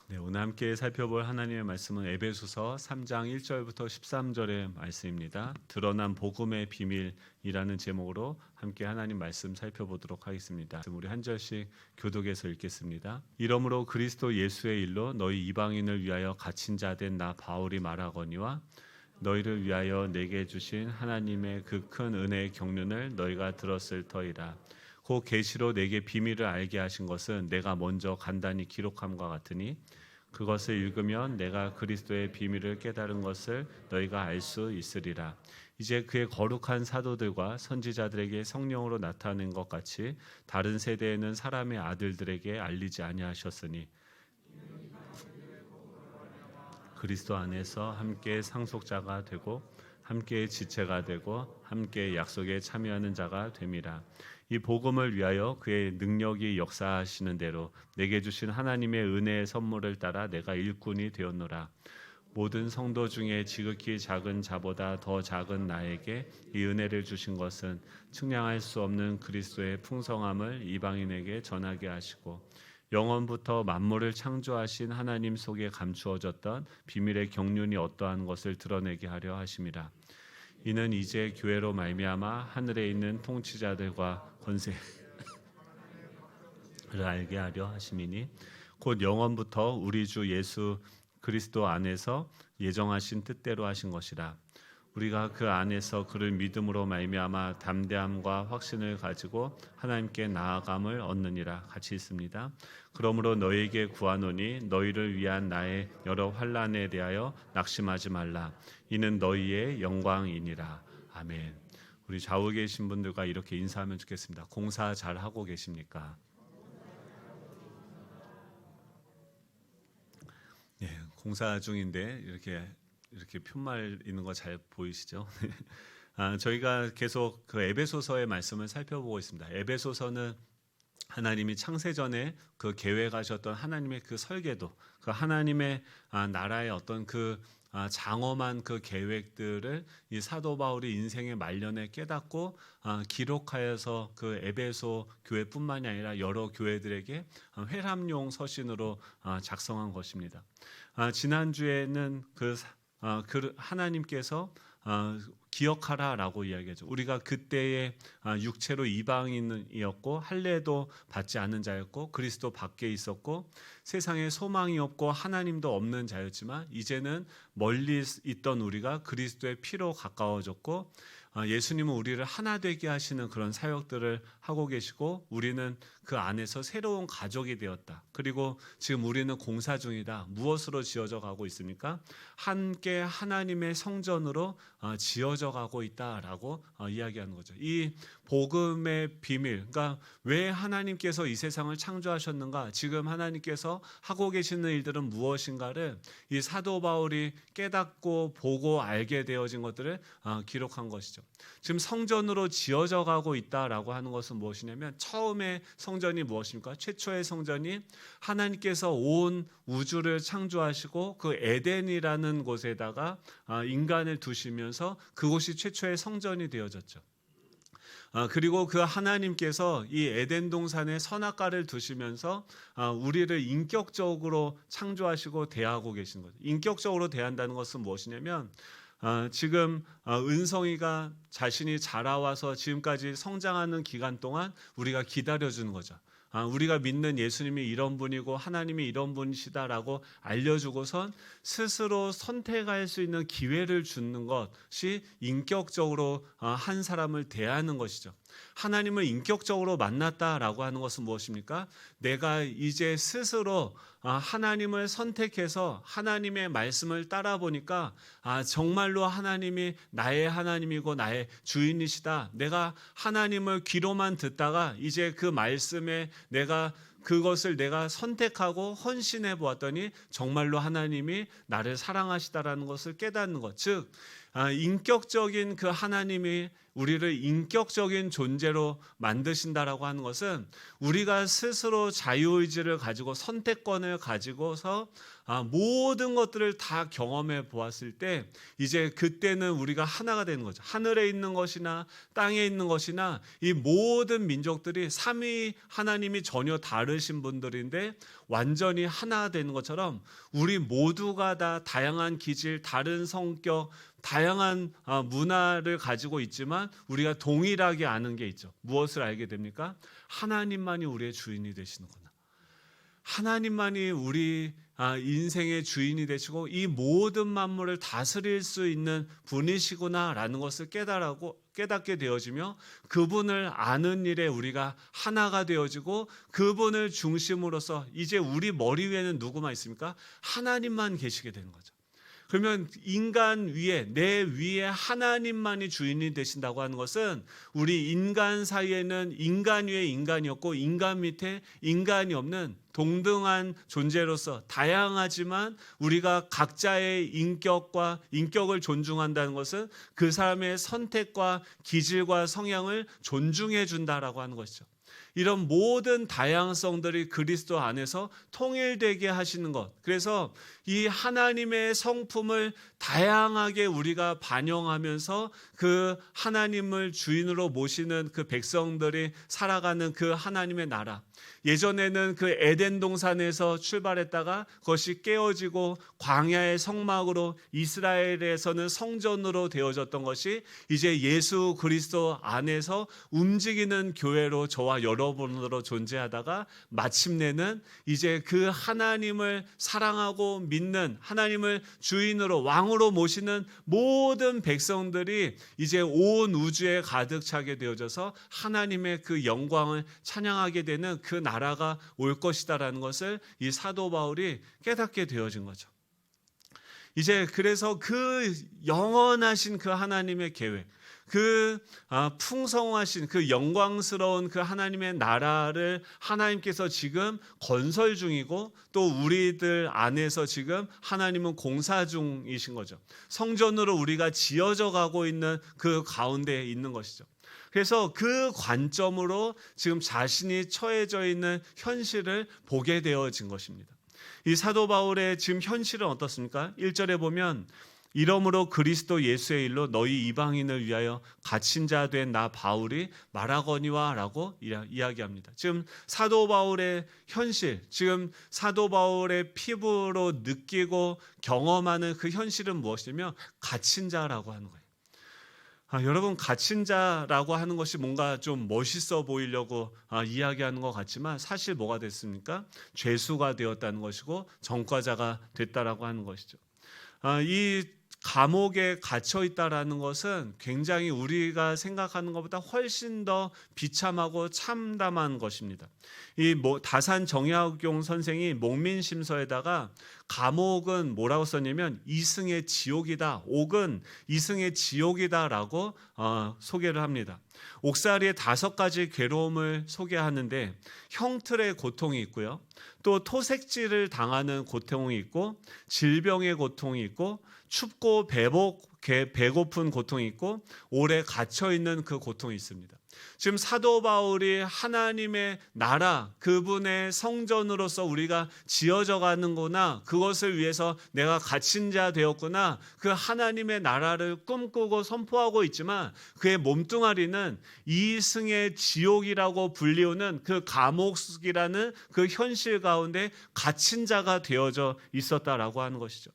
네, 오늘 함께 살펴볼 하나님의 말씀은 에베소서 3장 1절부터 13절의 말씀입니다. 드러난 복음의 비밀이라는 제목으로 함께 하나님 말씀 살펴보도록 하겠습니다. 우리 한 절씩 교독해서 읽겠습니다. 이러므로 그리스도 예수의 일로 너희 이방인을 위하여 갇힌 자 된 나 바울이 말하거니와 너희를 위하여 내게 주신 하나님의 그 큰 은혜의 경륜을 너희가 들었을 터이라. 그 계시로 내게 비밀을 알게 하신 것은 내가 먼저 간단히 기록함과 같으니 그것을 읽으면 내가 그리스도의 비밀을 깨달은 것을 너희가 알 수 있으리라. 이제 그의 거룩한 사도들과 선지자들에게 성령으로 나타낸 것 같이 다른 세대에는 사람의 아들들에게 알리지 아니하셨으니 그리스도 안에서 함께 상속자가 되고 함께 지체가 되고 함께 약속에 참여하는 자가 됨이라. 이 복음을 위하여 그의 능력이 역사하시는 대로 내게 주신 하나님의 은혜의 선물을 따라 내가 일꾼이 되었노라. 모든 성도 중에 지극히 작은 자보다 더 작은 나에게 이 은혜를 주신 것은 측량할 수 없는 그리스도의 풍성함을 이방인에게 전하게 하시고 영원부터 만물을 창조하신 하나님 속에 감추어졌던 비밀의 경륜이 어떠한 것을 드러내게 하려 하심이라. 이는 이제 교회로 말미암아 하늘에 있는 통치자들과 권세를 알게 하려 하심이니 곧 영원부터 우리 주 예수 그리스도 안에서 예정하신 뜻대로 하신 것이라. 우리가 그 안에서 그를 믿음으로 말미암아 담대함과 확신을 가지고 하나님께 나아감을 얻느니라. 같이 있습니다. 그러므로 너희에게 구하노니 너희를 위한 나의 여러 환난에 대하여 낙심하지 말라. 이는 너희의 영광이니라. 아멘. 우리 좌우에 계신 분들과 이렇게 인사하면 좋겠습니다. 공사 잘 하고 계십니까? 네, 공사 중인데 이렇게 푯말 있는 거 잘 보이시죠? 저희가 계속 그 에베소서의 말씀을 살펴보고 있습니다. 에베소서는 하나님이 창세전에 그 계획하셨던 하나님의 그 설계도, 그 하나님의 나라의 어떤 그 장엄한 그 계획들을 이 사도 바울이 인생의 말년에 깨닫고 기록하여서 그 에베소 교회뿐만이 아니라 여러 교회들에게 회람용 서신으로 작성한 것입니다. 지난주에는 그 하나님께서 기억하라라고 이야기하죠. 우리가 그때의 육체로 이방인이었고 할례도 받지 않은 자였고 그리스도 밖에 있었고 세상에 소망이 없고 하나님도 없는 자였지만 이제는 멀리 있던 우리가 그리스도의 피로 가까워졌고 예수님은 우리를 하나 되게 하시는 그런 사역들을 하고 계시고 우리는 그 안에서 새로운 가족이 되었다. 그리고 지금 우리는 공사 중이다. 무엇으로 지어져 가고 있습니까? 함께 하나님의 성전으로 지어져 가고 있다라고 이야기하는 거죠. 이 복음의 비밀, 그러니까 왜 하나님께서 이 세상을 창조하셨는가? 지금 하나님께서 하고 계시는 일들은 무엇인가를 이 사도 바울이 깨닫고 보고 알게 되어진 것들을 기록한 것이죠. 지금 성전으로 지어져 가고 있다라고 하는 것은 무엇이냐면 처음에 성전이 무엇입니까? 최초의 성전이 하나님께서 온 우주를 창조하시고 그 에덴이라는 곳에다가 인간을 두시면서 그곳이 최초의 성전이 되어졌죠. 그리고 그 하나님께서 이 에덴 동산에 선악과를 두시면서 우리를 인격적으로 창조하시고 대하고 계신 거죠. 인격적으로 대한다는 것은 무엇이냐면 지금 은성이가 자신이 자라와서 지금까지 성장하는 기간 동안 우리가 기다려주는 거죠. 우리가 믿는 예수님이 이런 분이고 하나님이 이런 분이시다라고 알려주고선 스스로 선택할 수 있는 기회를 주는 것이 인격적으로 한 사람을 대하는 것이죠. 하나님을 인격적으로 만났다라고 하는 것은 무엇입니까? 내가 이제 스스로 하나님을 선택해서 하나님의 말씀을 따라 보니까 정말로 하나님이 나의 하나님이고 나의 주인이시다. 내가 하나님을 귀로만 듣다가 이제 그 말씀에 그것을 내가 선택하고 헌신해 보았더니 정말로 하나님이 나를 사랑하시다라는 것을 깨닫는 것. 즉 인격적인 그 하나님이 우리를 인격적인 존재로 만드신다라고 하는 것은 우리가 스스로 자유의지를 가지고 선택권을 가지고서 모든 것들을 다 경험해 보았을 때 이제 그때는 우리가 하나가 되는 거죠. 하늘에 있는 것이나 땅에 있는 것이나 이 모든 민족들이 삼위 하나님이 전혀 다르신 분들인데 완전히 하나 되는 것처럼 우리 모두가 다 다양한 기질, 다른 성격, 다양한 문화를 가지고 있지만 우리가 동일하게 아는 게 있죠. 무엇을 알게 됩니까? 하나님만이 우리의 주인이 되시는구나. 하나님만이 우리 인생의 주인이 되시고 이 모든 만물을 다스릴 수 있는 분이시구나라는 것을 깨닫게 되어지며 그분을 아는 일에 우리가 하나가 되어지고 그분을 중심으로서 이제 우리 머리 위에는 누구만 있습니까? 하나님만 계시게 되는 거죠. 그러면 인간 위에, 내 위에 하나님만이 주인이 되신다고 하는 것은 우리 인간 사이에는 인간 위에 인간이 없고 인간 밑에 인간이 없는 동등한 존재로서 다양하지만 우리가 각자의 인격을 존중한다는 것은 그 사람의 선택과 기질과 성향을 존중해 준다라고 하는 것이죠. 이런 모든 다양성들이 그리스도 안에서 통일되게 하시는 것. 그래서 이 하나님의 성품을 다양하게 우리가 반영하면서 그 하나님을 주인으로 모시는 그 백성들이 살아가는 그 하나님의 나라. 예전에는 그 에덴 동산에서 출발했다가 그것이 깨어지고 광야의 성막으로 이스라엘에서는 성전으로 되어졌던 것이 이제 예수 그리스도 안에서 움직이는 교회로 저와 여러분으로 존재하다가 마침내는 이제 그 하나님을 사랑하고 믿는 하나님을 주인으로 왕으로 모시는 모든 백성들이 이제 온 우주에 가득 차게 되어져서 하나님의 그 영광을 찬양하게 되는 그 나라가 올 것이다라는 것을 이 사도 바울이 깨닫게 되어진 거죠. 이제 그래서 그 영원하신 그 하나님의 계획, 그 풍성하신 그 영광스러운 그 하나님의 나라를 하나님께서 지금 건설 중이고 또 우리들 안에서 지금 하나님은 공사 중이신 거죠. 성전으로 우리가 지어져 가고 있는 그 가운데에 있는 것이죠. 그래서 그 관점으로 지금 자신이 처해져 있는 현실을 보게 되어진 것입니다. 이 사도 바울의 지금 현실은 어떻습니까? 1절에 보면 이러므로 그리스도 예수의 일로 너희 이방인을 위하여 갇힌 자 된 나 바울이 말하거니와 라고 이야기합니다. 지금 사도 바울의 현실, 지금 사도 바울의 피부로 느끼고 경험하는 그 현실은 무엇이냐면 갇힌 자라고 하는 거예요. 여러분, 갇힌 자라고 하는 것이 뭔가 좀 멋있어 보이려고 이야기하는 것 같지만 사실 뭐가 됐습니까? 죄수가 되었다는 것이고 전과자가 됐다라고 하는 것이죠. 이 감옥에 갇혀 있다라는 것은 굉장히 우리가 생각하는 것보다 훨씬 더 비참하고 참담한 것입니다. 이 다산 정약용 선생이 목민심서에다가 감옥은 뭐라고 썼냐면 이승의 지옥이다, 옥은 이승의 지옥이다라고 소개를 합니다. 옥살이의 5가지 괴로움을 소개하는데 형틀의 고통이 있고요, 또 토색질을 당하는 고통이 있고 질병의 고통이 있고 춥고 배고픈 고통이 있고 오래 갇혀있는 그 고통이 있습니다. 지금 사도 바울이 하나님의 나라, 그분의 성전으로서 우리가 지어져 가는구나, 그것을 위해서 내가 갇힌 자 되었구나, 그 하나님의 나라를 꿈꾸고 선포하고 있지만 그의 몸뚱아리는 이승의 지옥이라고 불리우는 그 감옥이라는 그 현실 가운데 갇힌 자가 되어져 있었다라고 하는 것이죠.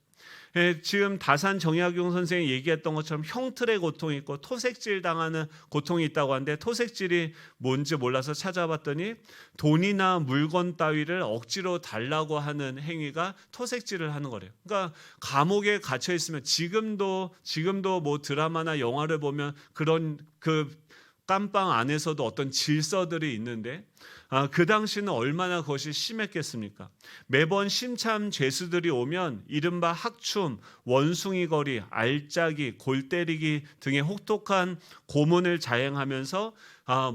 지금 다산 정약용 선생이 얘기했던 것처럼 형틀의 고통이 있고 토색질 당하는 고통이 있다고 하는데, 토색질이 뭔지 몰라서 찾아봤더니 돈이나 물건 따위를 억지로 달라고 하는 행위가 토색질을 하는 거래요. 그러니까 감옥에 갇혀 있으면 지금도 뭐 드라마나 영화를 보면 그런 그 깜빵 안에서도 어떤 질서들이 있는데 그 당시는 얼마나 그것이 심했겠습니까? 매번 심참 죄수들이 오면 이른바 학춤, 원숭이거리, 알짜기, 골때리기 등의 혹독한 고문을 자행하면서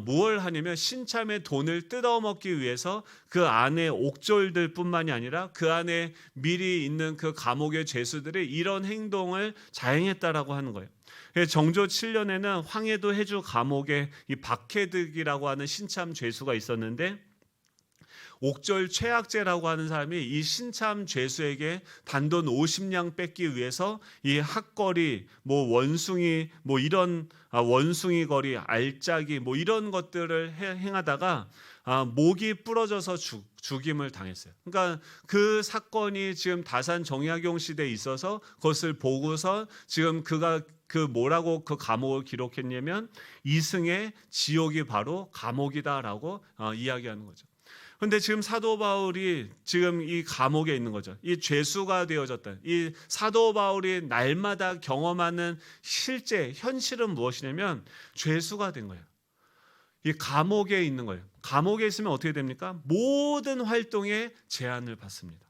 무엇을 하냐면 신참의 돈을 뜯어먹기 위해서 그 안에 옥졸들 뿐만이 아니라 그 안에 미리 있는 그 감옥의 죄수들이 이런 행동을 자행했다라고 하는 거예요. 정조 7년에는 황해도 해주 감옥에 이 박해득이라고 하는 신참 죄수가 있었는데, 옥졸 최악재라고 하는 사람이 이 신참 죄수에게 단돈 50냥 뺏기 위해서 이 학거리, 원숭이, 이런 원숭이 거리, 알짜기 이런 것들을 행하다가 목이 부러져서 죽임을 당했어요. 그러니까 그 사건이 지금 다산 정약용 시대에 있어서 그것을 보고서 지금 그가 그 뭐라고 그 감옥을 기록했냐면 이승의 지옥이 바로 감옥이다라고 이야기하는 거죠. 그런데 지금 사도 바울이 지금 이 감옥에 있는 거죠. 이 죄수가 되어졌다. 이 사도 바울이 날마다 경험하는 실제 현실은 무엇이냐면 죄수가 된 거예요. 이 감옥에 있는 거예요. 감옥에 있으면 어떻게 됩니까? 모든 활동에 제한을 받습니다.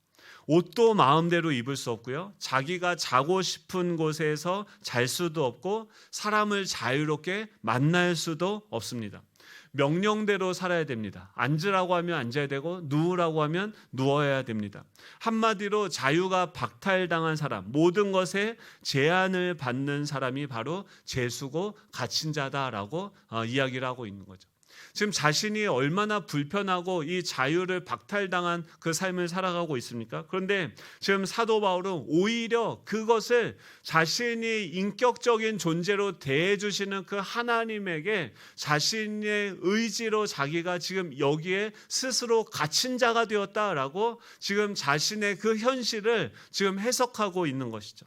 옷도 마음대로 입을 수 없고요. 자기가 자고 싶은 곳에서 잘 수도 없고 사람을 자유롭게 만날 수도 없습니다. 명령대로 살아야 됩니다. 앉으라고 하면 앉아야 되고 누우라고 하면 누워야 됩니다. 한마디로 자유가 박탈당한 사람, 모든 것에 제한을 받는 사람이 바로 죄수고 갇힌 자다라고 이야기를 하고 있는 거죠. 지금 자신이 얼마나 불편하고 이 자유를 박탈당한 그 삶을 살아가고 있습니까? 그런데 지금 사도 바울은 오히려 그것을 자신이 인격적인 존재로 대해주시는 그 하나님에게 자신의 의지로 자기가 지금 여기에 스스로 갇힌 자가 되었다라고 지금 자신의 그 현실을 지금 해석하고 있는 것이죠.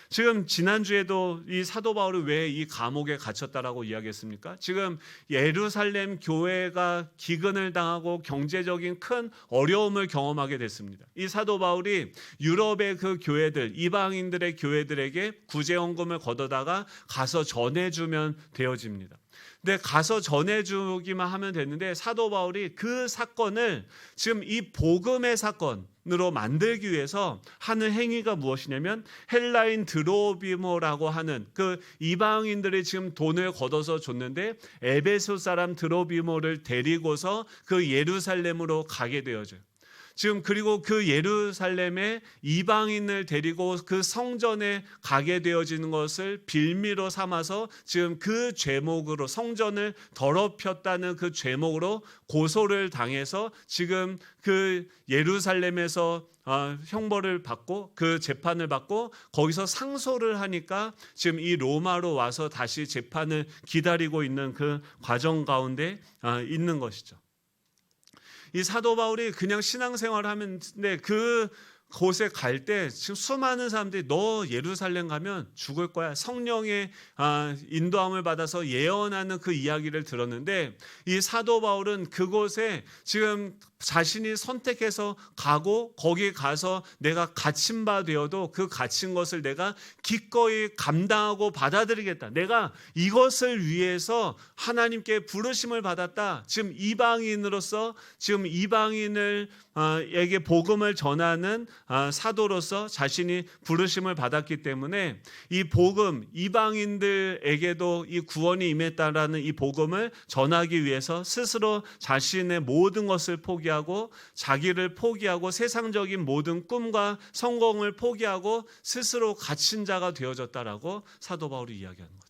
지금 지난주에도 이 사도 바울이 왜 이 감옥에 갇혔다라고 이야기했습니까? 지금 예루살렘 교회가 기근을 당하고 경제적인 큰 어려움을 경험하게 됐습니다. 이 사도 바울이 유럽의 그 교회들, 이방인들의 교회들에게 구제헌금을 걷어다가 가서 전해주면 되어집니다. 근데 가서 전해주기만 하면 됐는데 사도 바울이 그 사건을 지금 이 복음의 사건으로 만들기 위해서 하는 행위가 무엇이냐면 헬라인 드로비모라고 하는 그 이방인들이 지금 돈을 걷어서 줬는데 에베소 사람 드로비모를 데리고서 그 예루살렘으로 가게 되어져요. 지금 그리고 그 예루살렘에 이방인을 데리고 그 성전에 가게 되어지는 것을 빌미로 삼아서 지금 그 죄목으로 성전을 더럽혔다는 그 죄목으로 고소를 당해서 지금 그 예루살렘에서 형벌을 받고 그 재판을 받고 거기서 상소를 하니까 지금 이 로마로 와서 다시 재판을 기다리고 있는 그 과정 가운데 있는 것이죠. 이 사도 바울이 그냥 신앙생활을 하는데 그 곳에 갈 때 지금 수많은 사람들이 너 예루살렘 가면 죽을 거야. 성령의 인도함을 받아서 예언하는 그 이야기를 들었는데 이 사도 바울은 그곳에 지금 자신이 선택해서 가고 거기 가서 내가 갇힌 바 되어도 그 갇힌 것을 내가 기꺼이 감당하고 받아들이겠다. 내가 이것을 위해서 하나님께 부르심을 받았다. 지금 이방인으로서 지금 이방인을 에게 복음을 전하는 사도로서 자신이 부르심을 받았기 때문에 이 복음 이방인들에게도 이 구원이 임했다라는 이 복음을 전하기 위해서 스스로 자신의 모든 것을 포기하고 자기를 포기하고 세상적인 모든 꿈과 성공을 포기하고 스스로 갇힌 자가 되어졌다라고 사도 바울이 이야기하는 거죠.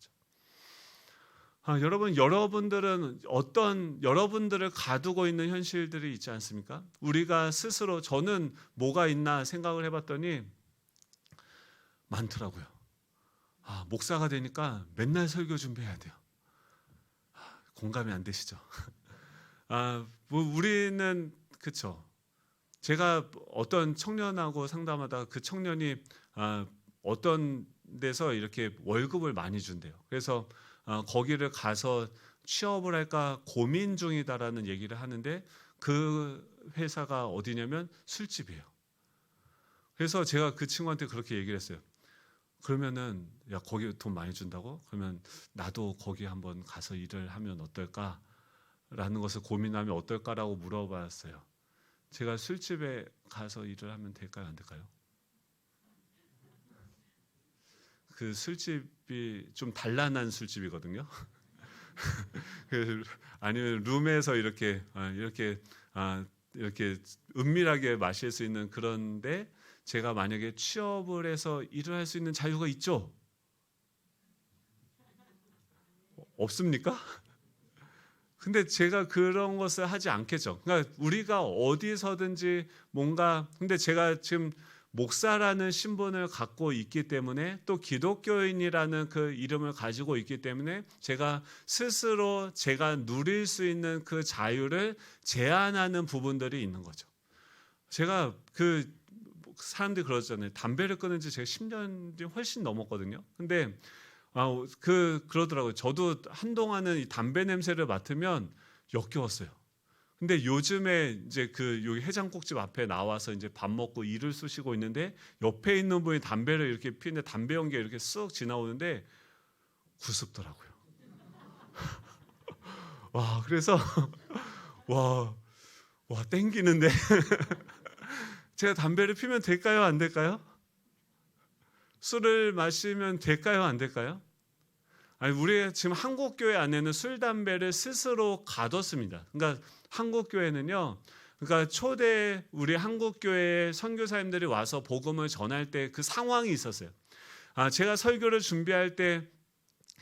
여러분들은 어떤 여러분들을 가두고 있는 현실들이 있지 않습니까? 우리가 스스로 저는 뭐가 있나 생각을 해봤더니 많더라고요. 목사가 되니까 맨날 설교 준비해야 돼요. 공감이 안 되시죠? 우리는 그렇죠. 제가 어떤 청년하고 상담하다가 그 청년이 어떤 데서 이렇게 월급을 많이 준대요. 그래서 거기를 가서 취업을 할까 고민 중이다라는 얘기를 하는데 그 회사가 어디냐면 술집이에요. 그래서 제가 그 친구한테 그렇게 얘기를 했어요. 그러면은 야 거기 돈 많이 준다고? 그러면 나도 거기 한번 가서 일을 하면 어떨까라는 것을 고민하면 어떨까라고 물어봤어요. 제가 술집에 가서 일을 하면 될까요? 안 될까요? 그 술집이 좀 단란한 술집이거든요. 아니면 룸에서 이렇게 은밀하게 마실 수 있는 그런데 제가 만약에 취업을 해서 일을 할 수 있는 자유가 있죠? 없습니까? 근데 제가 그런 것을 하지 않겠죠. 그러니까 우리가 어디서든지 뭔가 근데 제가 지금 목사라는 신분을 갖고 있기 때문에 또 기독교인이라는 그 이름을 가지고 있기 때문에 제가 스스로 제가 누릴 수 있는 그 자유를 제한하는 부분들이 있는 거죠. 제가 그 사람들이 그러잖아요. 담배를 끊은 지 제가 10년이 훨씬 넘었거든요. 근데 그러더라고요. 저도 한동안은 이 담배 냄새를 맡으면 역겨웠어요. 근데 요즘에 이제 여기 해장국집 앞에 나와서 이제 밥 먹고 일을 쑤시고 있는데 옆에 있는 분이 담배를 이렇게 피는데 담배 연기가 이렇게 쓱 지나오는데 구습더라고요. 와, 그래서 와 땡기는데 제가 담배를 피면 될까요? 안 될까요? 술을 마시면 될까요? 안 될까요? 아니, 우리 지금 한국 교회 안에는 술 담배를 스스로 가뒀습니다. 그러니까 한국 교회는요. 그러니까 초대 우리 한국 교회의 선교사님들이 와서 복음을 전할 때 그 상황이 있었어요. 제가 설교를 준비할 때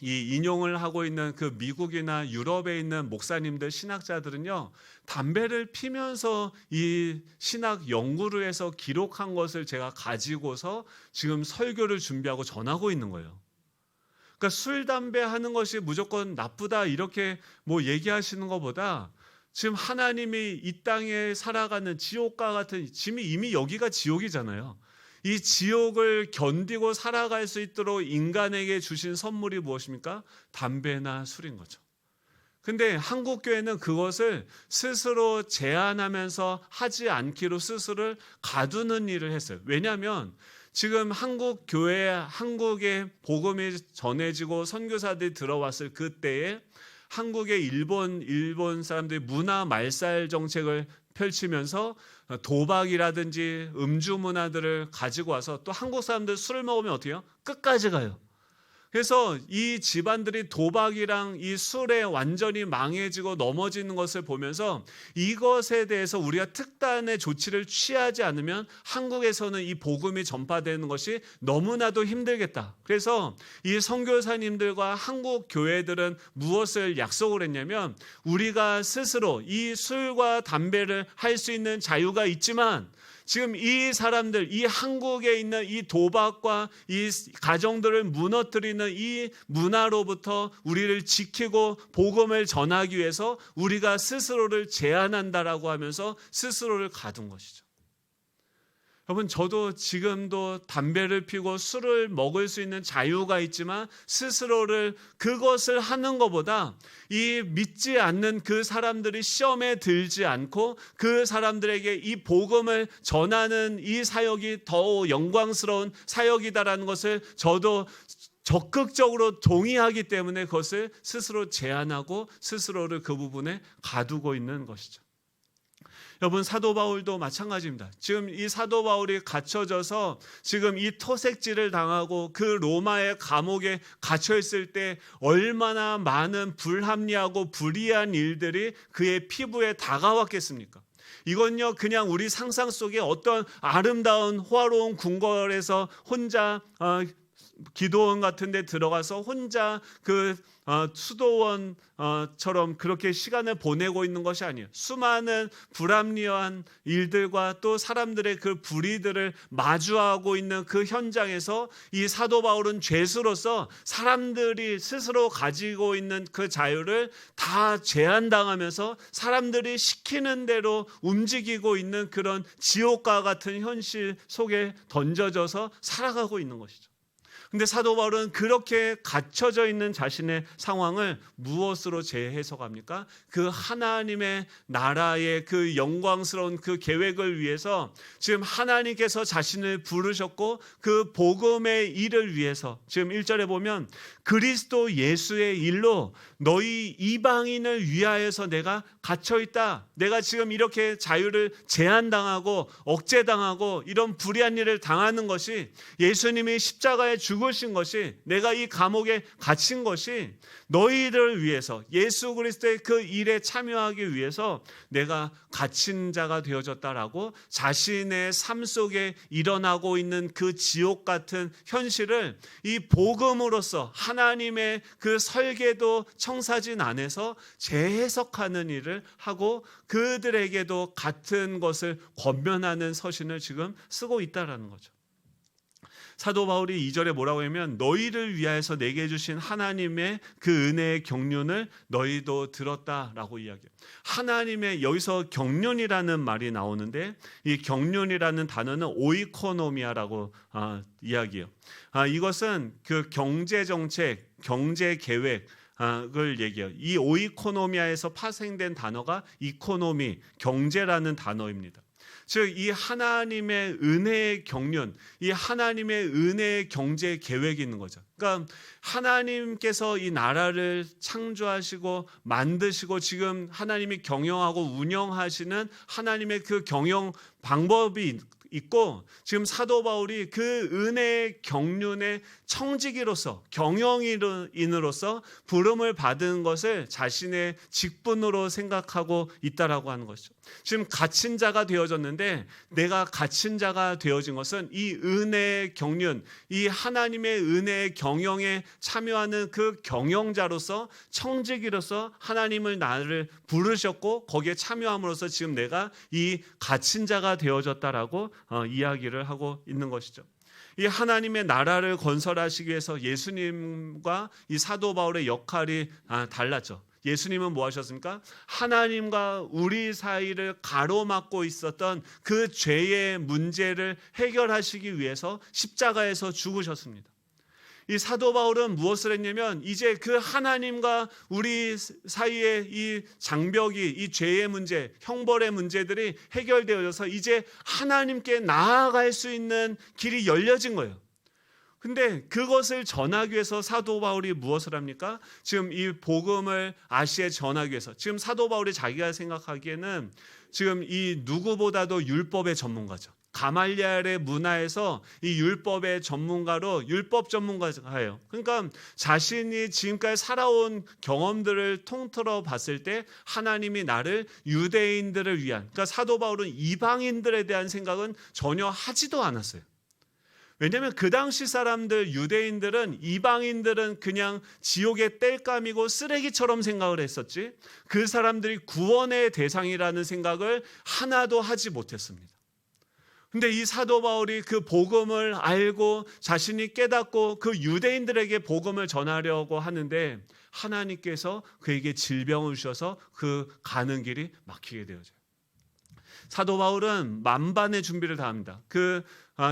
이 인용을 하고 있는 그 미국이나 유럽에 있는 목사님들 신학자들은요. 담배를 피면서 이 신학 연구를 해서 기록한 것을 제가 가지고서 지금 설교를 준비하고 전하고 있는 거예요. 그러니까 술, 담배 하는 것이 무조건 나쁘다 이렇게 뭐 얘기하시는 것보다 지금 하나님이 이 땅에 살아가는 지옥과 같은 이미 여기가 지옥이잖아요. 이 지옥을 견디고 살아갈 수 있도록 인간에게 주신 선물이 무엇입니까? 담배나 술인 거죠. 근데 한국 교회는 그것을 스스로 제한하면서 하지 않기로 스스로를 가두는 일을 했어요. 왜냐하면 지금 한국 교회, 한국에 복음이 전해지고 선교사들이 들어왔을 그때에 한국의 일본 사람들이 문화 말살 정책을 펼치면서 도박이라든지 음주 문화들을 가지고 와서 또 한국 사람들 술을 먹으면 어떻게 해요? 끝까지 가요. 그래서 이 집안들이 도박이랑 이 술에 완전히 망해지고 넘어지는 것을 보면서 이것에 대해서 우리가 특단의 조치를 취하지 않으면 한국에서는 이 복음이 전파되는 것이 너무나도 힘들겠다. 그래서 이 선교사님들과 한국 교회들은 무엇을 약속을 했냐면 우리가 스스로 이 술과 담배를 할 수 있는 자유가 있지만 지금 이 사람들, 이 한국에 있는 이 도박과 이 가정들을 무너뜨리는 이 문화로부터 우리를 지키고 복음을 전하기 위해서 우리가 스스로를 제한한다라고 하면서 스스로를 가둔 것이죠. 여러분, 저도 지금도 담배를 피고 술을 먹을 수 있는 자유가 있지만 스스로를 그것을 하는 것보다 이 믿지 않는 그 사람들이 시험에 들지 않고 그 사람들에게 이 복음을 전하는 이 사역이 더 영광스러운 사역이다라는 것을 저도 적극적으로 동의하기 때문에 그것을 스스로 제한하고 스스로를 그 부분에 가두고 있는 것이죠. 여러분, 사도 바울도 마찬가지입니다. 지금 이 사도 바울이 갇혀져서 지금 이 토색질을 당하고 그 로마의 감옥에 갇혀 있을 때 얼마나 많은 불합리하고 불의한 일들이 그의 피부에 다가왔겠습니까? 이건요, 그냥 우리 상상 속에 어떤 아름다운 호화로운 궁궐에서 혼자 기도원 같은 데 들어가서 혼자 그 수도원처럼 그렇게 시간을 보내고 있는 것이 아니에요. 수많은 불합리한 일들과 또 사람들의 그 불의들을 마주하고 있는 그 현장에서 이 사도 바울은 죄수로서 사람들이 스스로 가지고 있는 그 자유를 다 제한당하면서 사람들이 시키는 대로 움직이고 있는 그런 지옥과 같은 현실 속에 던져져서 살아가고 있는 것이죠. 근데 사도 바울은 그렇게 갇혀져 있는 자신의 상황을 무엇으로 재해석합니까? 그 하나님의 나라의 그 영광스러운 그 계획을 위해서 지금 하나님께서 자신을 부르셨고 그 복음의 일을 위해서 지금 1절에 보면 그리스도 예수의 일로 너희 이방인을 위하여서 내가 갇혀 있다. 내가 지금 이렇게 자유를 제한당하고 억제당하고 이런 불의한 일을 당하는 것이 예수님이 십자가에 죽으신 것이, 내가 이 감옥에 갇힌 것이 너희를 위해서, 예수 그리스도의 그 일에 참여하기 위해서 내가 갇힌 자가 되어졌다라고 자신의 삶 속에 일어나고 있는 그 지옥 같은 현실을 이 복음으로써 하나님의 그 설계도 청사진 안에서 재해석하는 일을 하고 그들에게도 같은 것을 권면하는 서신을 지금 쓰고 있다라는 거죠. 사도 바울이 2절에 뭐라고 하면 너희를 위하여서 내게 주신 하나님의 그 은혜의 경륜을 너희도 들었다라고 이야기해요. 하나님의, 여기서 경륜이라는 말이 나오는데 이 경륜이라는 단어는 오이코노미아라고 이야기해요. 이것은 그 경제 정책, 경제 계획 을 얘기해요. 이 오이코노미아에서 파생된 단어가 이코노미, 경제라는 단어입니다. 즉 이 하나님의 은혜의 경륜, 이 하나님의 은혜의 경제 계획이 있는 거죠. 그러니까 하나님께서 이 나라를 창조하시고 만드시고 지금 하나님이 경영하고 운영하시는 하나님의 그 경영 방법이 있고, 지금 사도 바울이 그 은혜의 경륜의 청지기로서, 경영인으로서 부름을 받은 것을 자신의 직분으로 생각하고 있다라고 하는 것이죠. 지금 갇힌 자가 되어졌는데, 내가 갇힌 자가 되어진 것은 이 은혜의 경륜, 이 하나님의 은혜의 경영에 참여하는 그 경영자로서, 청지기로서 하나님을 나를 부르셨고 거기에 참여함으로써 지금 내가 이 갇힌 자가 되어졌다라고 이야기를 하고 있는 것이죠. 이 하나님의 나라를 건설하시기 위해서 예수님과 이 사도 바울의 역할이 달랐죠. 예수님은 뭐 하셨습니까? 하나님과 우리 사이를 가로막고 있었던 그 죄의 문제를 해결하시기 위해서 십자가에서 죽으셨습니다. 이 사도 바울은 무엇을 했냐면 이제 그 하나님과 우리 사이의 이 장벽이, 이 죄의 문제, 형벌의 문제들이 해결되어져서 이제 하나님께 나아갈 수 있는 길이 열려진 거예요. 근데 그것을 전하기 위해서 사도 바울이 무엇을 합니까? 지금 이 복음을 아시아에 전하기 위해서, 지금 사도 바울이 자기가 생각하기에는 지금 이 누구보다도 율법의 전문가죠. 가말리엘의 문화에서 이 율법의 전문가로, 율법 전문가예요. 그러니까 자신이 지금까지 살아온 경험들을 통틀어 봤을 때 하나님이 나를 유대인들을 위한, 그러니까 사도 바울은 이방인들에 대한 생각은 전혀 하지도 않았어요. 왜냐하면 그 당시 사람들, 유대인들은 이방인들은 그냥 지옥의 땔감이고 쓰레기처럼 생각을 했었지, 그 사람들이 구원의 대상이라는 생각을 하나도 하지 못했습니다. 근데 이 사도 바울이 그 복음을 알고 자신이 깨닫고 그 유대인들에게 복음을 전하려고 하는데 하나님께서 그에게 질병을 주셔서 그 가는 길이 막히게 되어져요. 사도 바울은 만반의 준비를 다 합니다. 그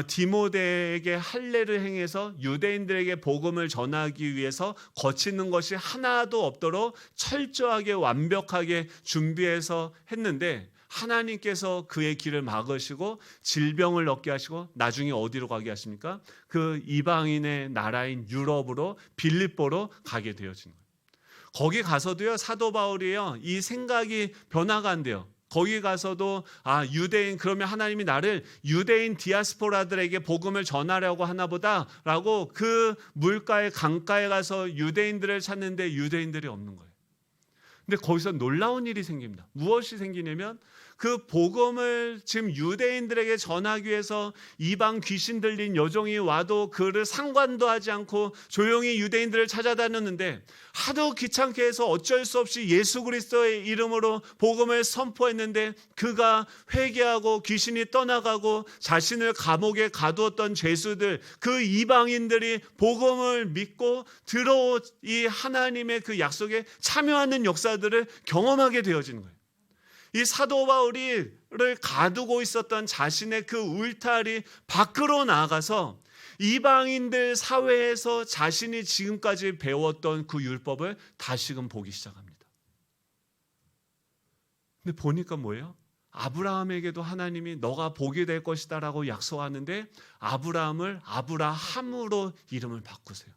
디모데에게 할례를 행해서 유대인들에게 복음을 전하기 위해서 거치는 것이 하나도 없도록 철저하게 완벽하게 준비해서 했는데 하나님께서 그의 길을 막으시고 질병을 얻게 하시고 나중에 어디로 가게 하십니까? 그 이방인의 나라인 유럽으로, 빌립보로 가게 되어지는 거예요. 거기 가서도요, 사도 바울이요, 이 생각이 변화가 안 돼요. 거기 가서도 유대인, 그러면 하나님이 나를 유대인 디아스포라들에게 복음을 전하려고 하나 보다라고 그 물가에, 강가에 가서 유대인들을 찾는데 유대인들이 없는 거예요. 근데 거기서 놀라운 일이 생깁니다. 무엇이 생기냐면 그 복음을 지금 유대인들에게 전하기 위해서 이방 귀신 들린 여종이 와도 그를 상관도 하지 않고 조용히 유대인들을 찾아다녔는데 하도 귀찮게 해서 어쩔 수 없이 예수 그리스도의 이름으로 복음을 선포했는데 그가 회개하고 귀신이 떠나가고 자신을 감옥에 가두었던 죄수들, 그 이방인들이 복음을 믿고 들어온 이 하나님의 그 약속에 참여하는 역사들을 경험하게 되어지는 거예요. 이 사도 바울이를 가두고 있었던 자신의 그 울타리 밖으로 나가서 이방인들 사회에서 자신이 지금까지 배웠던 그 율법을 다시금 보기 시작합니다. 근데 보니까 뭐예요? 아브라함에게도 하나님이 너가 복이 될 것이다 라고 약속하는데 아브라함을 아브라함으로 이름을 바꾸세요.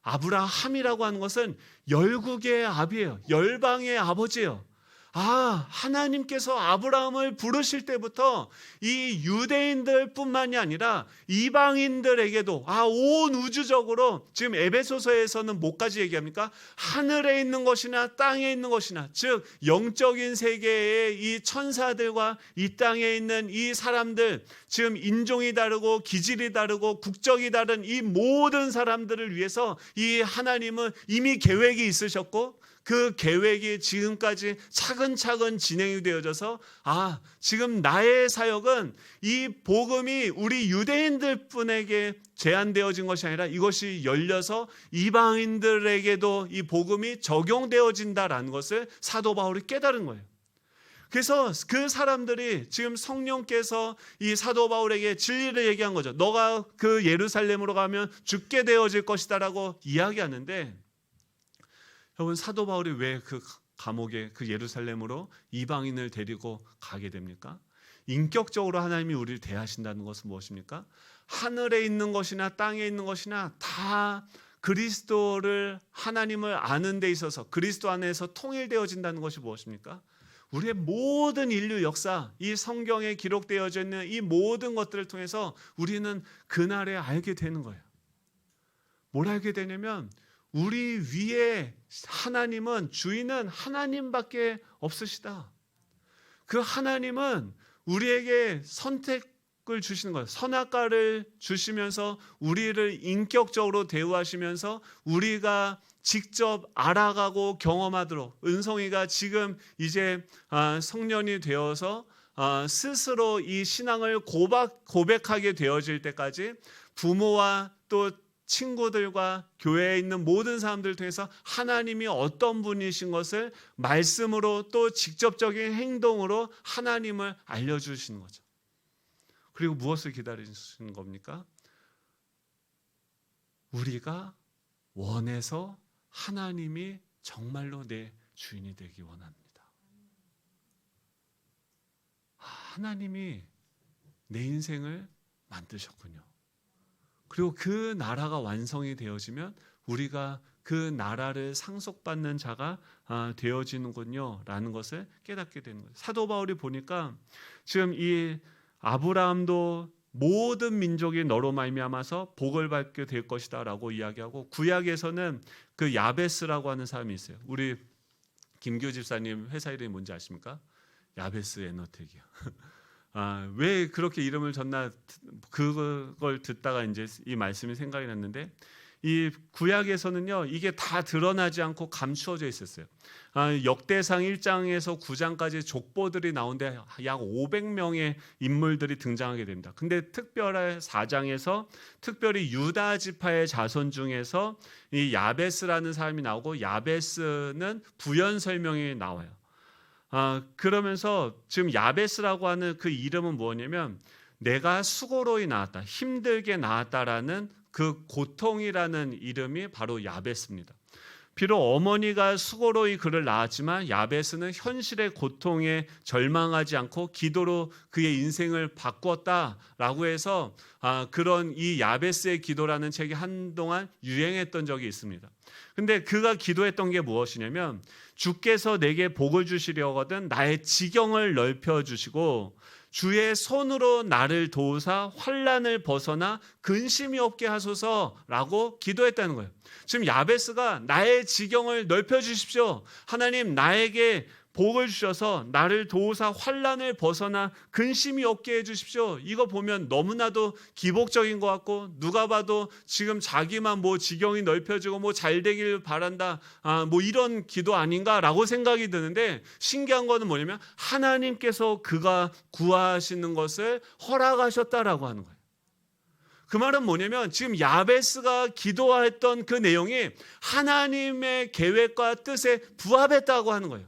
아브라함이라고 하는 것은 열국의 아비예요. 열방의 아버지예요. 하나님께서 아브라함을 부르실 때부터 이 유대인들뿐만이 아니라 이방인들에게도 온 우주적으로, 지금 에베소서에서는 뭐까지 얘기합니까? 하늘에 있는 것이나 땅에 있는 것이나, 즉 영적인 세계의 이 천사들과 이 땅에 있는 이 사람들, 지금 인종이 다르고 기질이 다르고 국적이 다른 이 모든 사람들을 위해서 이 하나님은 이미 계획이 있으셨고, 그 계획이 지금까지 차근차근 진행이 되어져서 지금 나의 사역은 이 복음이 우리 유대인들 뿐에게 제한되어진 것이 아니라 이것이 열려서 이방인들에게도 이 복음이 적용되어진다라는 것을 사도 바울이 깨달은 거예요. 그래서 그 사람들이 지금 성령께서 이 사도 바울에게 진리를 얘기한 거죠. 너가 그 예루살렘으로 가면 죽게 되어질 것이다라고 이야기하는데, 여러분, 사도 바울이 왜 그 감옥에, 그 예루살렘으로 이방인을 데리고 가게 됩니까? 인격적으로 하나님이 우리를 대하신다는 것은 무엇입니까? 하늘에 있는 것이나 땅에 있는 것이나 다 그리스도를, 하나님을 아는 데 있어서 그리스도 안에서 통일되어진다는 것이 무엇입니까? 우리의 모든 인류 역사, 이 성경에 기록되어져 있는 이 모든 것들을 통해서 우리는 그날에 알게 되는 거예요. 뭘 알게 되냐면, 우리 위에 하나님은, 주인은 하나님밖에 없으시다. 그 하나님은 우리에게 선택을 주시는 거예요. 선악과를 주시면서 우리를 인격적으로 대우하시면서 우리가 직접 알아가고 경험하도록, 은성이가 지금 이제 성년이 되어서 스스로 이 신앙을 고백하게 되어질 때까지 부모와 또 친구들과 교회에 있는 모든 사람들을 통해서 하나님이 어떤 분이신 것을 말씀으로 또 직접적인 행동으로 하나님을 알려주시는 거죠. 그리고 무엇을 기다리시는 겁니까? 우리가 원해서 하나님이 정말로 내 주인이 되기 원합니다. 하나님이 내 인생을 만드셨군요. 그리고 그 나라가 완성이 되어지면 우리가 그 나라를 상속받는 자가 되어지는군요 라는 것을 깨닫게 되는 거예요. 사도 바울이 보니까 지금 이 아브라함도 모든 민족이 너로 말미암아서 복을 받게 될 것이다 라고 이야기하고, 구약에서는 그 야베스라고 하는 사람이 있어요. 우리 김규 집사님 회사 이름이 뭔지 아십니까? 야베스 에너텍이요. 왜 그렇게 이름을 졌나, 그걸 듣다가 이제 이 말씀이 생각이 났는데, 이 구약에서는요 이게 다 드러나지 않고 감추어져 있었어요. 역대상 1장에서 9장까지 족보들이 나오는데 약 500명의 인물들이 등장하게 됩니다. 근데 특별히 4장에서 특별히 유다 지파의 자손 중에서 이 야베스라는 사람이 나오고, 야베스는 부연 설명이 나와요. 그러면서 지금 야베스라고 하는 그 이름은 뭐냐면, 내가 수고로이 나왔다, 힘들게 나왔다라는 그 고통이라는 이름이 바로 야베스입니다. 비록 어머니가 수고로이 그를 낳았지만 야베스는 현실의 고통에 절망하지 않고 기도로 그의 인생을 바꾸었다라고 해서 그런 이 야베스의 기도라는 책이 한동안 유행했던 적이 있습니다. 근데 그가 기도했던 게 무엇이냐면, 주께서 내게 복을 주시려거든 나의 지경을 넓혀주시고 주의 손으로 나를 도우사 환난을 벗어나 근심이 없게 하소서라고 기도했다는 거예요. 지금 야베스가 나의 지경을 넓혀주십시오, 하나님 나에게 복을 주셔서 나를 도우사 환난을 벗어나 근심이 없게 해주십시오. 이거 보면 너무나도 기복적인 것 같고, 누가 봐도 지금 자기만 뭐 지경이 넓혀지고 뭐 잘 되길 바란다, 뭐 이런 기도 아닌가라고 생각이 드는데, 신기한 거는 뭐냐면 하나님께서 그가 구하시는 것을 허락하셨다라고 하는 거예요. 그 말은 뭐냐면, 지금 야베스가 기도했던 그 내용이 하나님의 계획과 뜻에 부합했다고 하는 거예요.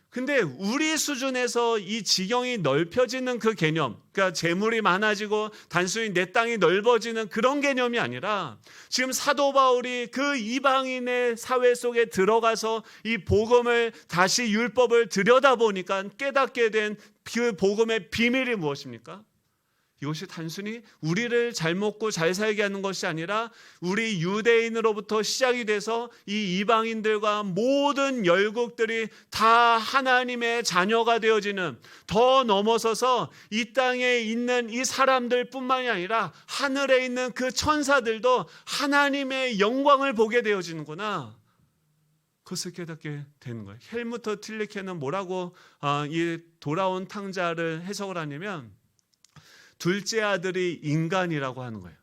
근데 우리 수준에서 이 지경이 넓혀지는 그 개념, 그러니까 재물이 많아지고 단순히 내 땅이 넓어지는 그런 개념이 아니라, 지금 사도 바울이 그 이방인의 사회 속에 들어가서 이 복음을, 다시 율법을 들여다보니까 깨닫게 된 그 복음의 비밀이 무엇입니까? 이것이 단순히 우리를 잘 먹고 잘 살게 하는 것이 아니라 우리 유대인으로부터 시작이 돼서 이 이방인들과 모든 열국들이 다 하나님의 자녀가 되어지는, 더 넘어서서 이 땅에 있는 이 사람들뿐만이 아니라 하늘에 있는 그 천사들도 하나님의 영광을 보게 되어지는구나. 그것을 깨닫게 되는 거예요. 헬무트 틸리케는 뭐라고 이 돌아온 탕자를 해석을 하냐면, 둘째 아들이 인간이라고 하는 거예요.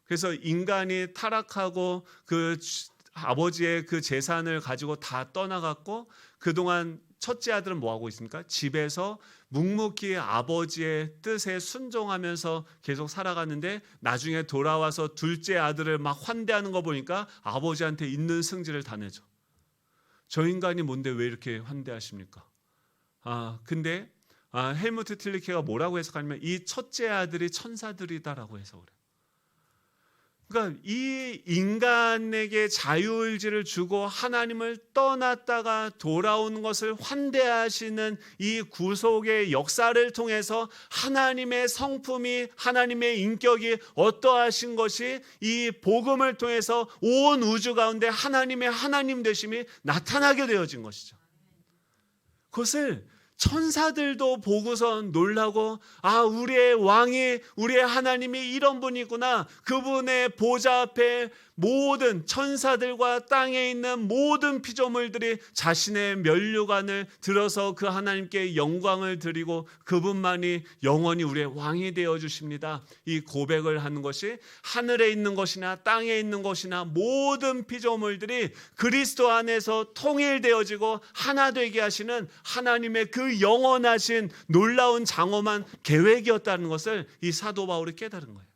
그래서 인간이 타락하고 그 아버지의 그 재산을 가지고 다 떠나갔고, 그동안 첫째 아들은 뭐 하고 있습니까? 집에서 묵묵히 아버지의 뜻에 순종하면서 계속 살아갔는데, 나중에 돌아와서 둘째 아들을 막 환대하는 거 보니까 아버지한테 있는 승질을 다 내죠. 저 인간이 뭔데 왜 이렇게 환대하십니까? 근데 헬무트 틸리케가 뭐라고 해석하냐면, 이 첫째 아들이 천사들이다라고 해석을 해요. 그러니까 이 인간에게 자유의지를 주고 하나님을 떠났다가 돌아오는 것을 환대하시는 이 구속의 역사를 통해서 하나님의 성품이, 하나님의 인격이 어떠하신 것이 이 복음을 통해서 온 우주 가운데 하나님의 하나님 되심이 나타나게 되어진 것이죠. 그것을 천사들도 보고서 놀라고, 우리의 왕이, 우리의 하나님이 이런 분이구나. 그분의 보좌 앞에 모든 천사들과 땅에 있는 모든 피조물들이 자신의 면류관을 들어서 그 하나님께 영광을 드리고 그분만이 영원히 우리의 왕이 되어 주십니다. 이 고백을 하는 것이 하늘에 있는 것이나 땅에 있는 것이나 모든 피조물들이 그리스도 안에서 통일되어지고 하나 되게 하시는 하나님의 그 영원하신 놀라운 장엄한 계획이었다는 것을 이 사도 바울이 깨달은 거예요.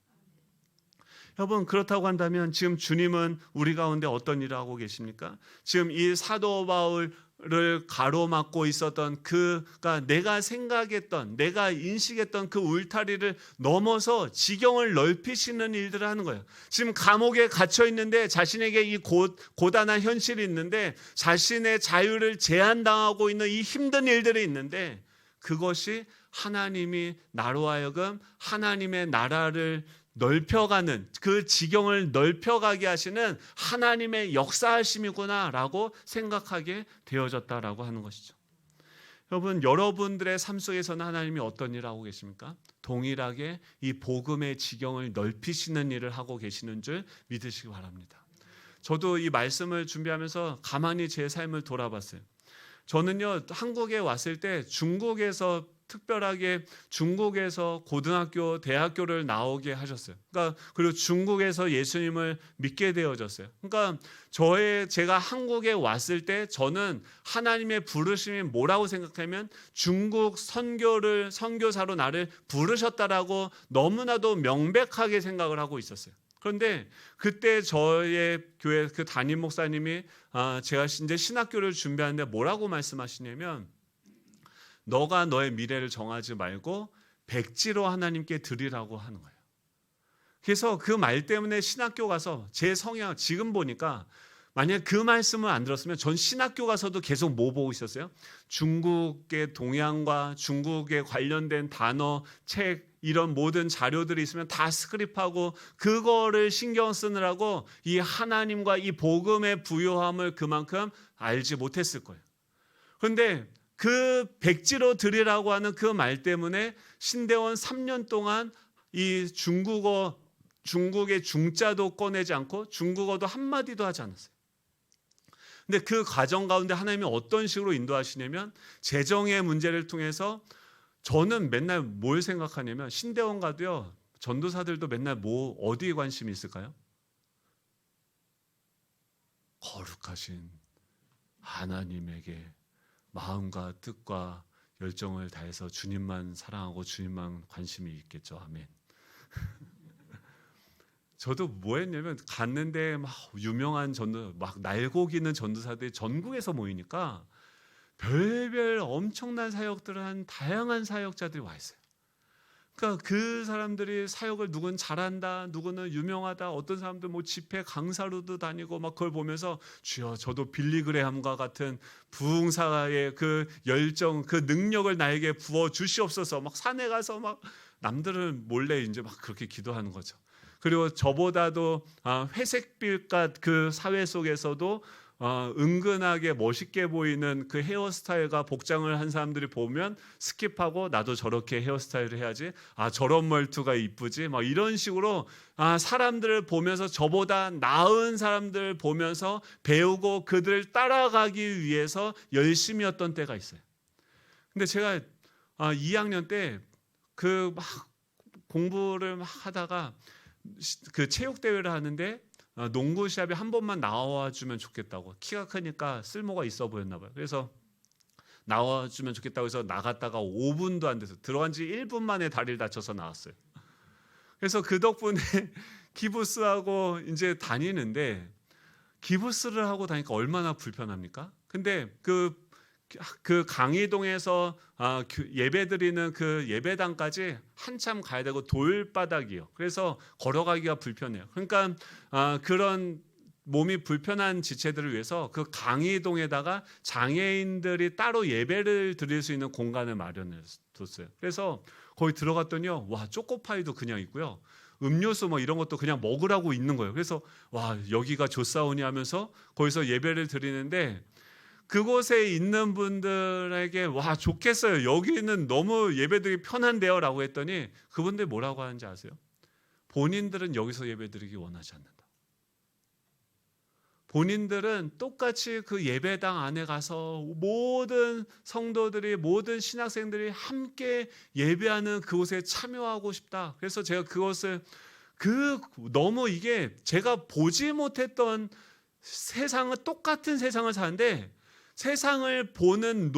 여러분, 그렇다고 한다면 지금 주님은 우리 가운데 어떤 일을 하고 계십니까? 지금 이 사도 바울을 가로막고 있었던 그가 내가 생각했던, 내가 인식했던 그 울타리를 넘어서 지경을 넓히시는 일들을 하는 거예요. 지금 감옥에 갇혀 있는데 자신에게 이 고단한 현실이 있는데, 자신의 자유를 제한당하고 있는 이 힘든 일들이 있는데, 그것이 하나님이 나로 하여금 하나님의 나라를 넓혀가는, 그 지경을 넓혀가게 하시는 하나님의 역사하심이구나라고 생각하게 되어졌다라고 하는 것이죠. 여러분, 여러분들의 삶 속에서는 하나님이 어떤 일을 하고 계십니까? 동일하게 이 복음의 지경을 넓히시는 일을 하고 계시는 줄 믿으시기 바랍니다. 저도 이 말씀을 준비하면서 가만히 제 삶을 돌아봤어요. 저는요, 한국에 왔을 때 특별하게 중국에서 고등학교, 대학교를 나오게 하셨어요. 그러니까 그리고 중국에서 예수님을 믿게 되어졌어요. 그러니까 제가 한국에 왔을 때 저는 하나님의 부르심이 뭐라고 생각하면, 중국 선교사로 나를 부르셨다라고 너무나도 명백하게 생각을 하고 있었어요. 그런데 그때 저의 교회 그 담임 목사님이 제가 이제 신학교를 준비하는데 뭐라고 말씀하시냐면, 너가 너의 미래를 정하지 말고 백지로 하나님께 드리라고 하는 거예요. 그래서 그 말 때문에 신학교 가서 제 성향, 지금 보니까 만약 그 말씀을 안 들었으면 전 신학교 가서도 계속 뭐 보고 있었어요? 중국의 동향과 중국에 관련된 단어, 책, 이런 모든 자료들이 있으면 다 스크립하고 그거를 신경 쓰느라고 이 하나님과 이 복음의 부요함을 그만큼 알지 못했을 거예요. 그런데 그 백지로 드리라고 하는 그 말 때문에 신대원 3년 동안 이 중국의 중자도 꺼내지 않고 중국어도 한마디도 하지 않았어요. 근데 그 과정 가운데 하나님이 어떤 식으로 인도하시냐면, 재정의 문제를 통해서 저는 맨날 뭘 생각하냐면, 신대원 가도요, 전도사들도 맨날 어디에 관심이 있을까요? 거룩하신 하나님에게 마음과 뜻과 열정을 다해서 주님만 사랑하고 주님만 관심이 있겠죠. 아멘. 저도 뭐 했냐면, 갔는데 막 유명한 막 날고기는 전도사들이 전국에서 모이니까 별별 엄청난 사역들을 한 다양한 사역자들이 와 있어요. 그러니까 그 사람들이 사역을 누구는 잘한다, 누구는 유명하다, 어떤 사람들 뭐 집회 강사로도 다니고 막 그걸 보면서, 주여 저도 빌리그레함과 같은 부흥사의 그 열정, 그 능력을 나에게 부어 주시옵소서, 막 산에 가서 막 남들은 몰래 이제 막 그렇게 기도하는 거죠. 그리고 저보다도 회색빛깔 그 사회 속에서도 은근하게 멋있게 보이는 그 헤어스타일과 복장을 한 사람들이 보면 스킵하고 나도 저렇게 헤어스타일을 해야지. 저런 멀투가 이쁘지. 막 이런 식으로 사람들을 보면서 저보다 나은 사람들 보면서 배우고 그들을 따라가기 위해서 열심이었던 때가 있어요. 근데 제가 2학년 때 그 막 공부를 막 하다가 그 체육 대회를 하는데 농구 시합에 한 번만 나와주면 좋겠다고, 키가 크니까 쓸모가 있어 보였나 봐요. 그래서 나와주면 좋겠다고 해서 나갔다가 5분도 안 돼서 들어간 지 1분 만에 다리를 다쳐서 나왔어요. 그래서 그 덕분에 기부스하고 이제 다니는데, 기부스를 하고 다니까 얼마나 불편합니까? 근데 그 강의동에서 예배 드리는 그 예배당까지 한참 가야 되고 돌바닥이요. 그래서 걸어가기가 불편해요. 그러니까 그런 몸이 불편한 지체들을 위해서 그 강의동에다가 장애인들이 따로 예배를 드릴 수 있는 공간을 마련해 뒀어요. 그래서 거기 들어갔더니요, 와, 초코파이도 그냥 있고요, 음료수 뭐 이런 것도 그냥 먹으라고 있는 거예요. 그래서 와, 여기가 좋사오니 하면서 거기서 예배를 드리는데, 그곳에 있는 분들에게 와, 좋겠어요, 여기는 너무 예배드리기 편한데요 라고 했더니 그분들 뭐라고 하는지 아세요? 본인들은 여기서 예배드리기 원하지 않는다. 본인들은 똑같이 그 예배당 안에 가서 모든 성도들이, 모든 신학생들이 함께 예배하는 그곳에 참여하고 싶다. 그래서 제가 그것을 너무 이게 제가 보지 못했던 세상은, 똑같은 세상을 사는데 세상을 보는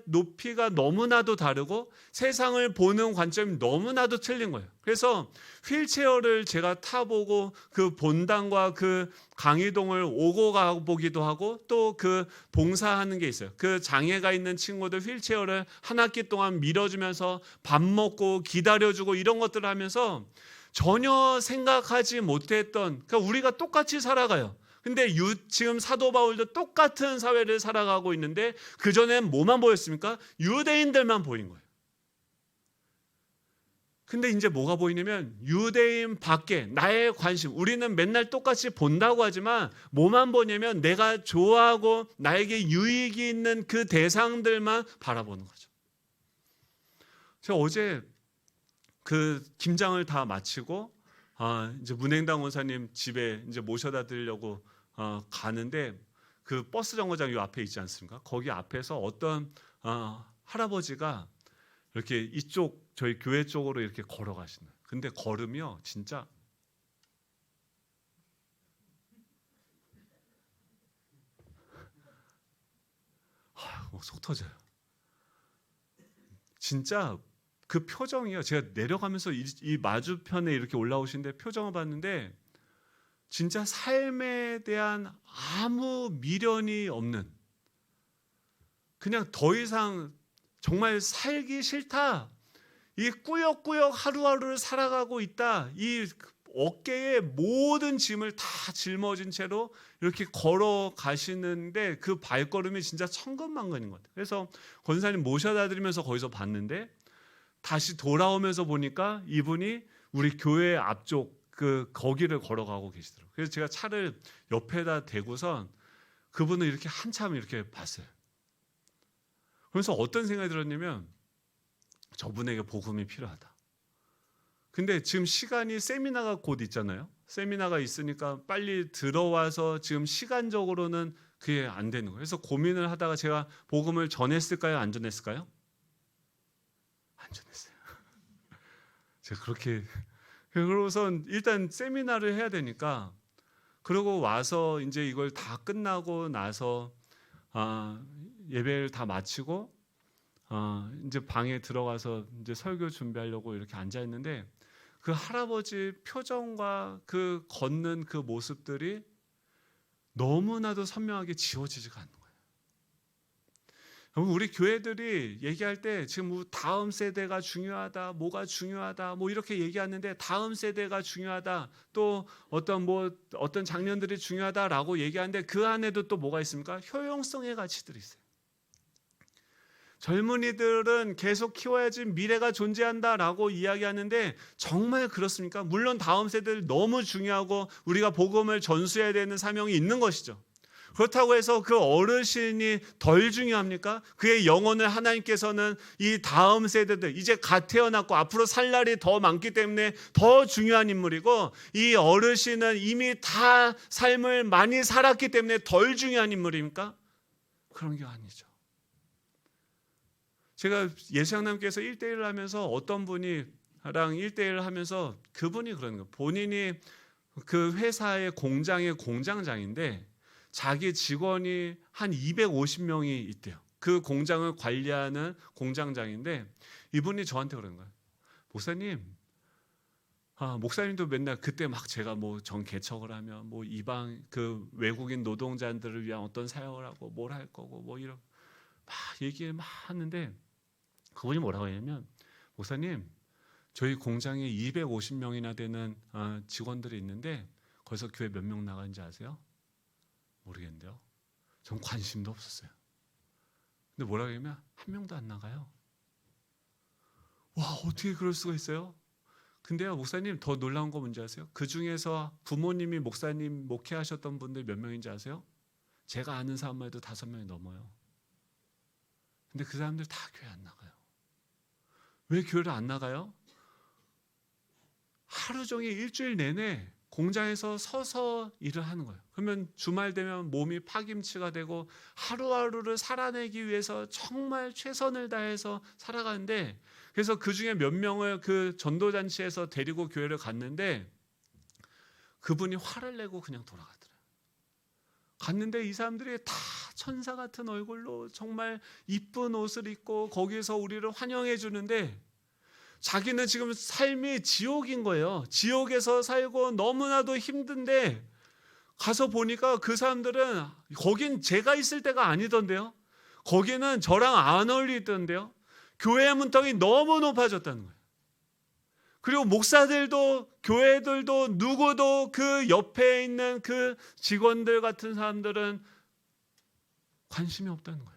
높이가 너무나도 다르고 세상을 보는 관점이 너무나도 틀린 거예요. 그래서 휠체어를 제가 타보고 그 본당과 그 강의동을 오고 가보기도 하고, 또 그 봉사하는 게 있어요. 그 장애가 있는 친구들 휠체어를 한 학기 동안 밀어주면서 밥 먹고 기다려주고 이런 것들을 하면서 전혀 생각하지 못했던, 그러니까 우리가 똑같이 살아가요. 근데 지금 사도 바울도 똑같은 사회를 살아가고 있는데 그전엔 뭐만 보였습니까? 유대인들만 보인 거예요. 근데 이제 뭐가 보이냐면 유대인 밖에 나의 관심, 우리는 맨날 똑같이 본다고 하지만 뭐만 보냐면 내가 좋아하고 나에게 유익이 있는 그 대상들만 바라보는 거죠. 제가 어제 그 김장을 다 마치고 이제 문행당 원사님 집에 이제 모셔다 드리려고 가는데, 그 버스 정거장 요 앞에 있지 않습니까? 거기 앞에서 어떤 할아버지가 이렇게 이쪽 저희 교회 쪽으로 이렇게 걸어가시는. 근데 걸으며 진짜 속 터져요. 진짜 그 표정이요. 제가 내려가면서 이 맞은편에 이렇게 올라오시는데 표정을 봤는데 진짜 삶에 대한 아무 미련이 없는, 그냥 더 이상 정말 살기 싫다, 이 꾸역꾸역 하루하루를 살아가고 있다, 이 어깨에 모든 짐을 다 짊어진 채로 이렇게 걸어가시는데 그 발걸음이 진짜 천근만근인 것 같아요. 그래서 권사님 모셔다 드리면서 거기서 봤는데 다시 돌아오면서 보니까 이분이 우리 교회 앞쪽 거기를 걸어가고 계시더라고요. 그래서 제가 차를 옆에다 대고선 그분을 이렇게 한참 이렇게 봤어요. 그래서 어떤 생각이 들었냐면 저분에게 복음이 필요하다. 근데 지금 시간이 세미나가 곧 있잖아요. 세미나가 있으니까 빨리 들어와서 지금 시간적으로는 그게 안 되는 거예요. 그래서 고민을 하다가 제가 복음을 전했을까요? 안 전했을까요? 안 전했어요. 제가 그렇게, 그러고선 일단 세미나를 해야 되니까, 그러고 와서 이제 이걸 다 끝나고 나서 예배를 다 마치고 이제 방에 들어가서 이제 설교 준비하려고 이렇게 앉아 있는데 그 할아버지 표정과 그 걷는 그 모습들이 너무나도 선명하게 지워지지가 않는 거예요. 우리 교회들이 얘기할 때 지금 다음 세대가 중요하다, 뭐가 중요하다, 뭐 이렇게 얘기하는데 다음 세대가 중요하다, 또 어떤 장년들이 중요하다라고 얘기하는데 그 안에도 또 뭐가 있습니까? 효용성의 가치들이 있어요. 젊은이들은 계속 키워야지 미래가 존재한다라고 이야기하는데 정말 그렇습니까? 물론 다음 세대들 너무 중요하고 우리가 복음을 전수해야 되는 사명이 있는 것이죠. 그렇다고 해서 그 어르신이 덜 중요합니까? 그의 영혼을 하나님께서는 이 다음 세대들, 이제 갓 태어났고 앞으로 살 날이 더 많기 때문에 더 중요한 인물이고, 이 어르신은 이미 다 삶을 많이 살았기 때문에 덜 중요한 인물입니까? 그런 게 아니죠. 제가 예수양남께서 1대1을 하면서 어떤 분이랑 1대1을 하면서 그분이 그러는 거예요. 본인이 그 회사의 공장의 공장장인데 자기 직원이 한 250명이 있대요. 그 공장을 관리하는 공장장인데 이분이 저한테 그러는 거예요. 목사님, 목사님도 맨날 그때 막 제가 뭐 정개척을 하면 뭐 이방 그 외국인 노동자들을 위한 어떤 사역을 하고 뭘 할 거고 뭐 이런 막 얘기를 막 하는데 그분이 뭐라고 했냐면, 목사님, 저희 공장에 250명이나 되는 직원들이 있는데 거기서 교회 몇 명 나가는지 아세요? 모르겠는데요. 전 관심도 없었어요. 근데 뭐라고 하냐면 한 명도 안 나가요. 와, 어떻게 그럴 수가 있어요? 근데요, 목사님, 더 놀라운 거 뭔지 아세요? 그 중에서 부모님이 목사님 목회하셨던 분들 몇 명인지 아세요? 제가 아는 사람만 해도 5명이 넘어요. 근데 그 사람들 다 교회 안 나가요. 왜 교회를 안 나가요? 하루 종일 일주일 내내 공장에서 서서 일을 하는 거예요. 그러면 주말 되면 몸이 파김치가 되고 하루하루를 살아내기 위해서 정말 최선을 다해서 살아가는데, 그래서 그 중에 몇 명을 그 전도잔치에서 데리고 교회를 갔는데 그분이 화를 내고 그냥 돌아가더라고요. 갔는데 이 사람들이 다 천사 같은 얼굴로 정말 이쁜 옷을 입고 거기서 우리를 환영해 주는데 자기는 지금 삶이 지옥인 거예요. 지옥에서 살고 너무나도 힘든데 가서 보니까 그 사람들은 거긴 제가 있을 때가 아니던데요. 거기는 저랑 안 어울리던데요. 교회 문턱이 너무 높아졌다는 거예요. 그리고 목사들도 교회들도 누구도 그 옆에 있는 그 직원들 같은 사람들은 관심이 없다는 거예요.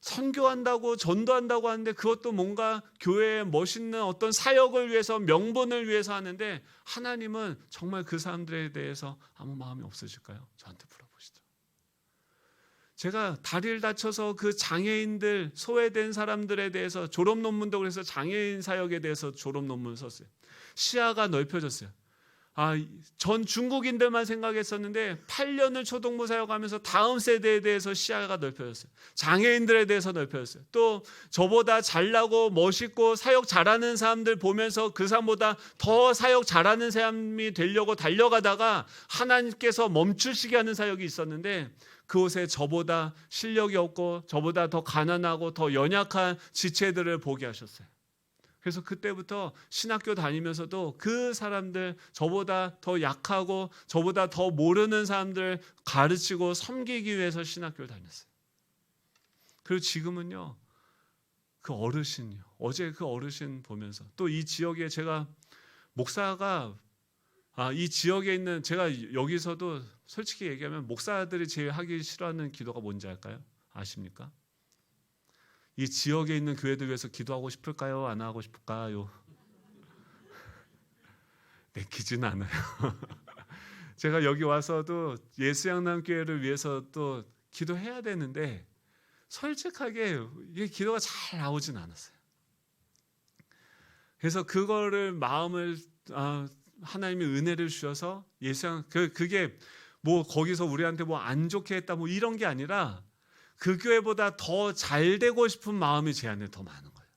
선교한다고 전도한다고 하는데 그것도 뭔가 교회의 멋있는 어떤 사역을 위해서 명분을 위해서 하는데 하나님은 정말 그 사람들에 대해서 아무 마음이 없으실까요? 저한테 물어보시죠. 제가 다리를 다쳐서 그 장애인들, 소외된 사람들에 대해서 졸업 논문도 그래서 장애인 사역에 대해서 졸업 논문을 썼어요. 시야가 넓혀졌어요. 전 중국인들만 생각했었는데 8년을 초동부 사역하면서 다음 세대에 대해서 시야가 넓혀졌어요. 장애인들에 대해서 넓혀졌어요. 또 저보다 잘나고 멋있고 사역 잘하는 사람들 보면서 그 사람보다 더 사역 잘하는 사람이 되려고 달려가다가 하나님께서 멈추시게 하는 사역이 있었는데 그곳에 저보다 실력이 없고 저보다 더 가난하고 더 연약한 지체들을 보게 하셨어요. 그래서 그때부터 신학교 다니면서도 그 사람들, 저보다 더 약하고 저보다 더 모르는 사람들 가르치고 섬기기 위해서 신학교를 다녔어요. 그리고 지금은요, 그 어르신이요. 어제 그 어르신 보면서 또 이 지역에 제가 목사가 이 지역에 있는, 제가 여기서도 솔직히 얘기하면 목사들이 제일 하기 싫어하는 기도가 뭔지 알까요? 아십니까? 이 지역에 있는 교회들 위해서 기도하고 싶을까요? 안 하고 싶을까요? 내키지는 않아요. 제가 여기 와서도 예수양남교회를 위해서 또 기도해야 되는데 솔직하게 이게 기도가 잘 나오진 않았어요. 그래서 그거를 마음을 하나님이 은혜를 주셔서 그게 뭐 거기서 우리한테 뭐 안 좋게 했다 뭐 이런 게 아니라 그 교회보다 더 잘 되고 싶은 마음이 제 안에 더 많은 거예요.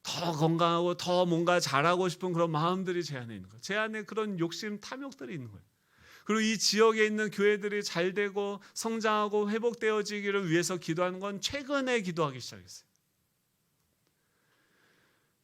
더 건강하고 더 뭔가 잘하고 싶은 그런 마음들이 제 안에 있는 거예요. 제 안에 그런 욕심, 탐욕들이 있는 거예요. 그리고 이 지역에 있는 교회들이 잘 되고 성장하고 회복되어지기를 위해서 기도하는 건 최근에 기도하기 시작했어요.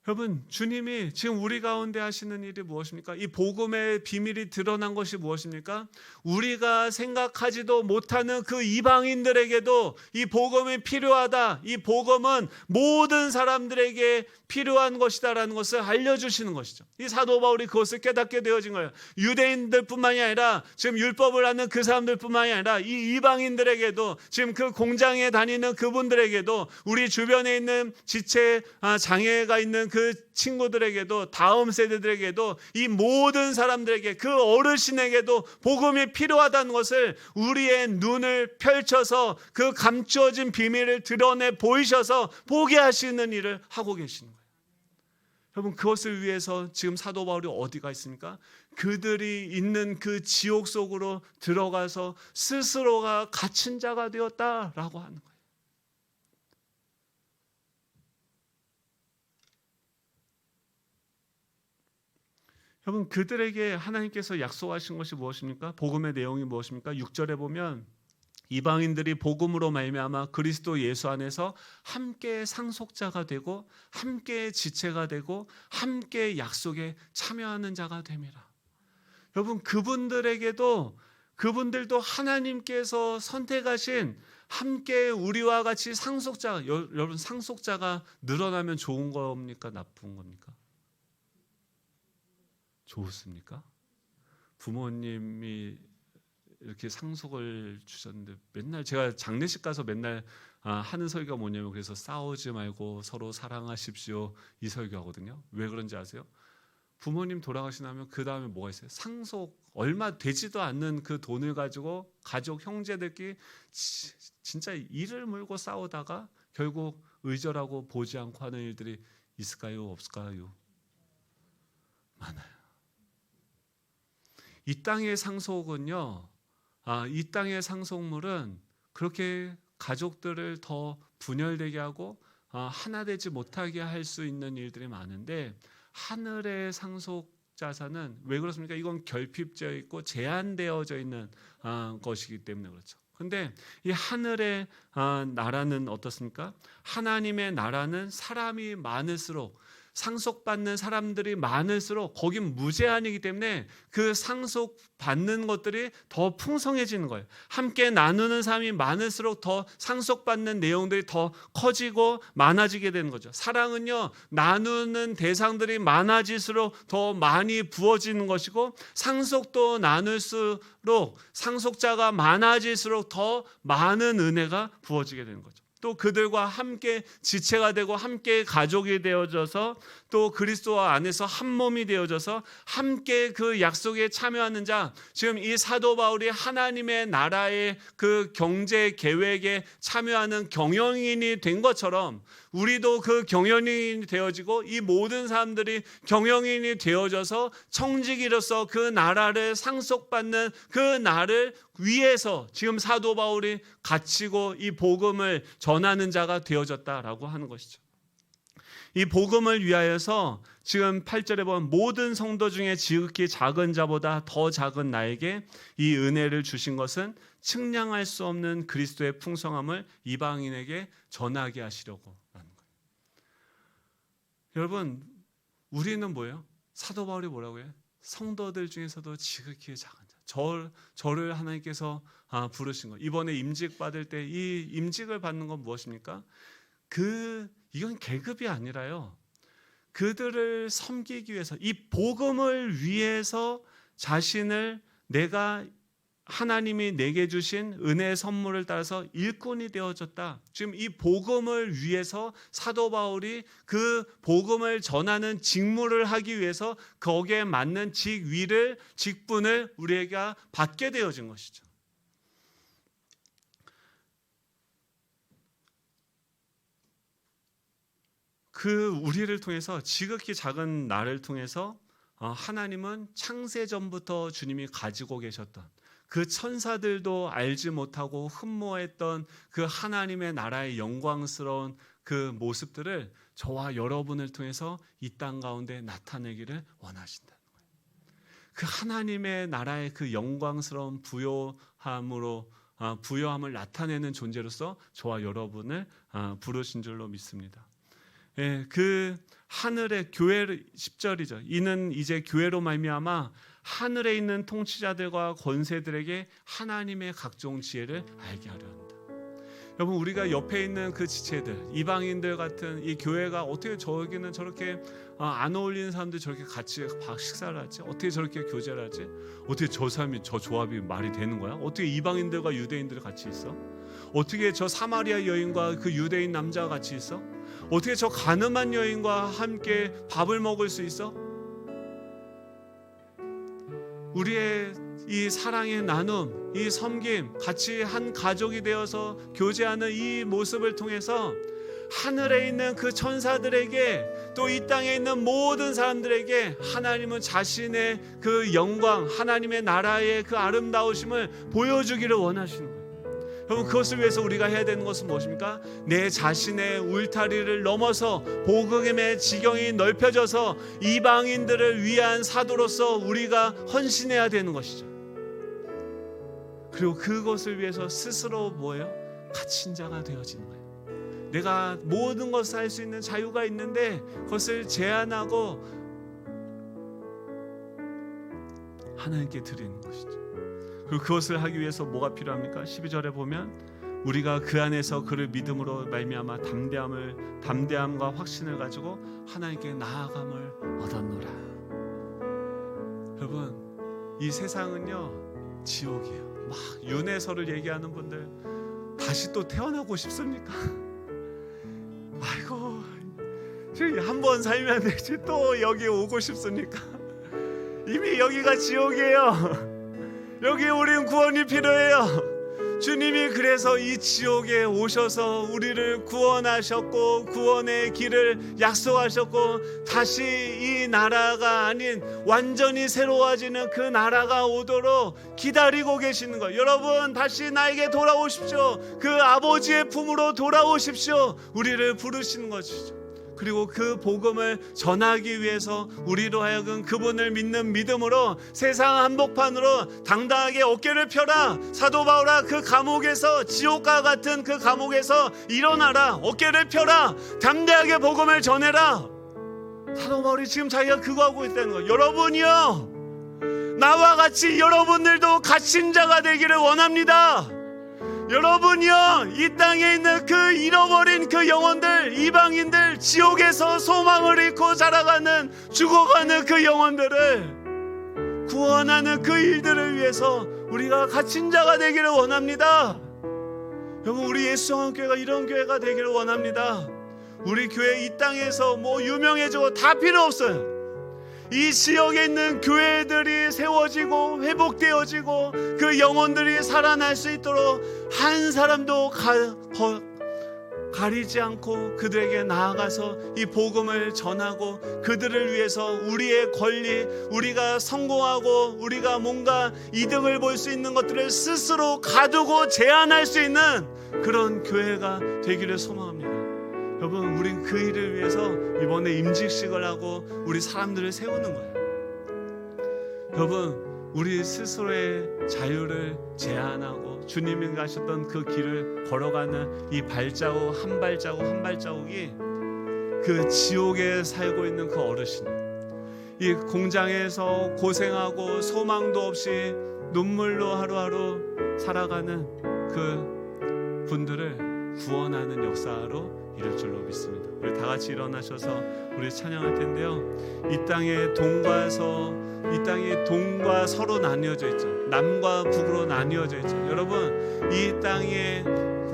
여러분, 주님이 지금 우리 가운데 하시는 일이 무엇입니까? 이 복음의 비밀이 드러난 것이 무엇입니까? 우리가 생각하지도 못하는 그 이방인들에게도 이 복음이 필요하다. 이 복음은 모든 사람들에게 필요한 것이다라는 것을 알려주시는 것이죠. 이 사도 바울이 그것을 깨닫게 되어진 거예요. 유대인들뿐만이 아니라 지금 율법을 아는 그 사람들뿐만이 아니라 이 이방인들에게도, 지금 그 공장에 다니는 그분들에게도, 우리 주변에 있는 지체 장애가 있는 그 친구들에게도, 다음 세대들에게도, 이 모든 사람들에게, 그 어르신에게도 복음이 필요하다는 것을 우리의 눈을 펼쳐서 그 감추어진 비밀을 드러내 보이셔서 보게 하시는 일을 하고 계시는 거예요. 여러분, 그것을 위해서 지금 사도 바울이 어디가 있습니까? 그들이 있는 그 지옥 속으로 들어가서 스스로가 갇힌 자가 되었다라고 하는 거예요. 여러분, 그들에게 하나님께서 약속하신 것이 무엇입니까? 복음의 내용이 무엇입니까? 6절에 보면 이방인들이 복음으로 말미암아 그리스도 예수 안에서 함께 상속자가 되고 함께 지체가 되고 함께 약속에 참여하는 자가 됨이라. 여러분, 그분들도 하나님께서 선택하신 함께 우리와 같이 상속자, 여러분, 상속자가 늘어나면 좋은 겁니까? 나쁜 겁니까? 좋습니까? 부모님이 이렇게 상속을 주셨는데, 맨날 제가 장례식 가서 맨날 하는 설교가 뭐냐면, 그래서 싸우지 말고 서로 사랑하십시오, 이 설교하거든요. 왜 그런지 아세요? 부모님 돌아가시면 그 다음에 뭐가 있어요? 상속, 얼마 되지도 않는 그 돈을 가지고 가족 형제들끼리 진짜 이를 물고 싸우다가 결국 의절하고 보지 않고 하는 일들이 있을까요? 없을까요? 많아요. 이 땅의 상속은요, 이 땅의 상속물은 그렇게 가족들을 더 분열되게 하고 하나 되지 못하게 할 수 있는 일들이 많은데, 하늘의 상속 자산은 왜 그렇습니까? 이건 결핍되어 있고 제한되어져 있는 것이기 때문에 그렇죠. 그런데 이 하늘의 나라는 어떻습니까? 하나님의 나라는 사람이 많을수록, 상속받는 사람들이 많을수록 거긴 무제한이기 때문에 그 상속받는 것들이 더 풍성해지는 거예요. 함께 나누는 사람이 많을수록 더 상속받는 내용들이 더 커지고 많아지게 되는 거죠. 사랑은요, 나누는 대상들이 많아질수록 더 많이 부어지는 것이고, 상속도 나눌수록, 상속자가 많아질수록 더 많은 은혜가 부어지게 되는 거죠. 또 그들과 함께 지체가 되고 함께 가족이 되어져서 또 그리스도와 안에서 한 몸이 되어져서 함께 그 약속에 참여하는 자, 지금 이 사도 바울이 하나님의 나라의 그 경제 계획에 참여하는 경영인이 된 것처럼 우리도 그 경영인이 되어지고 이 모든 사람들이 경영인이 되어져서 청지기로서 그 나라를 상속받는 그 날을 위해서 지금 사도 바울이 갇히고 이 복음을 전하는 자가 되어졌다라고 하는 것이죠. 이 복음을 위하여서 지금 8절에 보면 모든 성도 중에 지극히 작은 자보다 더 작은 나에게 이 은혜를 주신 것은 측량할 수 없는 그리스도의 풍성함을 이방인에게 전하게 하시려고 하는 거예요. 여러분, 우리는 뭐예요? 사도 바울이 뭐라고 해요? 성도들 중에서도 지극히 작은 자. 저를 하나님께서 부르신 거. 이번에 임직 받을 때 이 임직을 받는 건 무엇입니까? 이건 계급이 아니라요, 그들을 섬기기 위해서, 이 복음을 위해서 자신을, 내가 하나님이 내게 주신 은혜의 선물을 따라서 일꾼이 되어졌다. 지금 이 복음을 위해서 사도 바울이 그 복음을 전하는 직무를 하기 위해서 거기에 맞는 직분을 우리가 받게 되어진 것이죠. 그 우리를 통해서, 지극히 작은 나를 통해서 하나님은 창세 전부터 주님이 가지고 계셨던 그 천사들도 알지 못하고 흠모했던 그 하나님의 나라의 영광스러운 그 모습들을 저와 여러분을 통해서 이 땅 가운데 나타내기를 원하신다는 거예요. 그 하나님의 나라의 그 영광스러운 부요함을 나타내는 존재로서 저와 여러분을 부르신 줄로 믿습니다. 그 하늘의 교회를 10절이죠. 이는 이제 교회로 말미암아 하늘에 있는 통치자들과 권세들에게 하나님의 각종 지혜를 알게 하려 한다. 여러분, 우리가 옆에 있는 그 지체들, 이방인들 같은 이 교회가 어떻게 저기는 저렇게 안 어울리는 사람들 저렇게 같이 식사를 하지? 어떻게 저렇게 교제를 하지? 어떻게 저 사람이 저 조합이 말이 되는 거야? 어떻게 이방인들과 유대인들이 같이 있어? 어떻게 저 사마리아 여인과 그 유대인 남자가 같이 있어? 어떻게 저 가늠한 여인과 함께 밥을 먹을 수 있어? 우리의 이 사랑의 나눔, 이 섬김, 같이 한 가족이 되어서 교제하는 이 모습을 통해서 하늘에 있는 그 천사들에게 또 이 땅에 있는 모든 사람들에게 하나님은 자신의 그 영광, 하나님의 나라의 그 아름다우심을 보여주기를 원하시는 거예요. 여러분, 그것을 위해서 우리가 해야 되는 것은 무엇입니까? 내 자신의 울타리를 넘어서 복음의 지경이 넓혀져서 이방인들을 위한 사도로서 우리가 헌신해야 되는 것이죠. 그리고 그것을 위해서 스스로 뭐예요? 갇힌 자가 되어지는 거예요. 내가 모든 것을 할 수 있는 자유가 있는데 그것을 제한하고 하나님께 드리는 것이죠. 그리고 그것을 하기 위해서 뭐가 필요합니까? 12절에 보면 우리가 그 안에서 그를 믿음으로 말미암아 담대함과 확신을 가지고 하나님께 나아감을 얻었노라. 여러분, 이 세상은요 지옥이에요. 막 윤회설을 얘기하는 분들 다시 또 태어나고 싶습니까? 아이고, 한 번 살면 되지 또 여기 오고 싶습니까? 이미 여기가 지옥이에요. 여기 우린 구원이 필요해요. 주님이 그래서 이 지옥에 오셔서 우리를 구원하셨고 구원의 길을 약속하셨고 다시 이 나라가 아닌 완전히 새로워지는 그 나라가 오도록 기다리고 계시는 거예요. 여러분, 다시 나에게 돌아오십시오. 그 아버지의 품으로 돌아오십시오. 우리를 부르시는 것이죠. 그리고 그 복음을 전하기 위해서 우리로 하여금 그분을 믿는 믿음으로 세상 한복판으로 당당하게 어깨를 펴라. 사도 바울아, 그 감옥에서, 지옥과 같은 그 감옥에서 일어나라. 어깨를 펴라. 담대하게 복음을 전해라. 사도 바울이 지금 자기가 그거 하고 있다는 거예요. 여러분이요, 나와 같이 여러분들도 갇힌 자가 되기를 원합니다. 여러분이요, 이 땅에 있는 그 잃어버린 그 영혼들, 이방인들, 지옥에서 소망을 잃고 자라가는, 죽어가는 그 영혼들을 구원하는 그 일들을 위해서 우리가 갇힌 자가 되기를 원합니다. 여러분, 우리 예수성환교회가 이런 교회가 되기를 원합니다. 우리 교회 이 땅에서 뭐 유명해지고 다 필요 없어요. 이 지역에 있는 교회들이 세워지고 회복되어지고 그 영혼들이 살아날 수 있도록 한 사람도 가리지 않고 그들에게 나아가서 이 복음을 전하고 그들을 위해서 우리의 권리, 우리가 성공하고 우리가 뭔가 이득을 볼 수 있는 것들을 스스로 가두고 제한할 수 있는 그런 교회가 되기를 소망합니다. 여러분, 우린 그 일을 위해서 이번에 임직식을 하고 우리 사람들을 세우는 거예요. 여러분, 우리 스스로의 자유를 제한하고 주님이 가셨던 그 길을 걸어가는 이 발자국 한 발자국 한 발자국이 그 지옥에 살고 있는 그 어르신이에요. 이 공장에서 고생하고 소망도 없이 눈물로 하루하루 살아가는 그 분들을 구원하는 역사로 이럴 줄로 믿습니다. 우리 다 같이 일어나셔서 우리 찬양할 텐데요. 이 땅에 동과 서로 나뉘어져 있죠. 남과 북으로 나뉘어져 있죠. 여러분, 이 땅에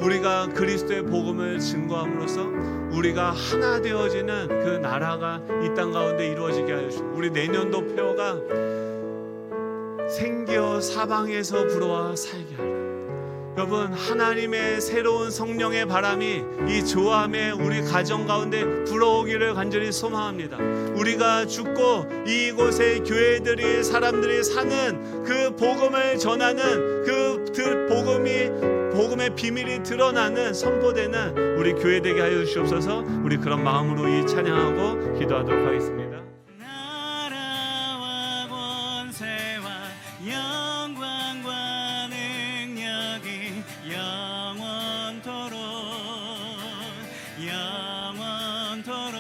우리가 그리스도의 복음을 증거함으로써 우리가 하나 되어지는 그 나라가 이 땅 가운데 이루어지게 하여 주시고, 우리 내년도 표어가 생겨 사방에서 불어와 살게 하라. 여러분, 하나님의 새로운 성령의 바람이 이 조함에 우리 가정 가운데 불어오기를 간절히 소망합니다. 우리가 죽고 이곳에 교회들이 사람들이 사는 그 복음을 전하는 그 복음의 비밀이 드러나는 선포되는 우리 교회 되게 하여 주시옵소서. 우리 그런 마음으로 이 찬양하고 기도하도록 하겠습니다. 영원토록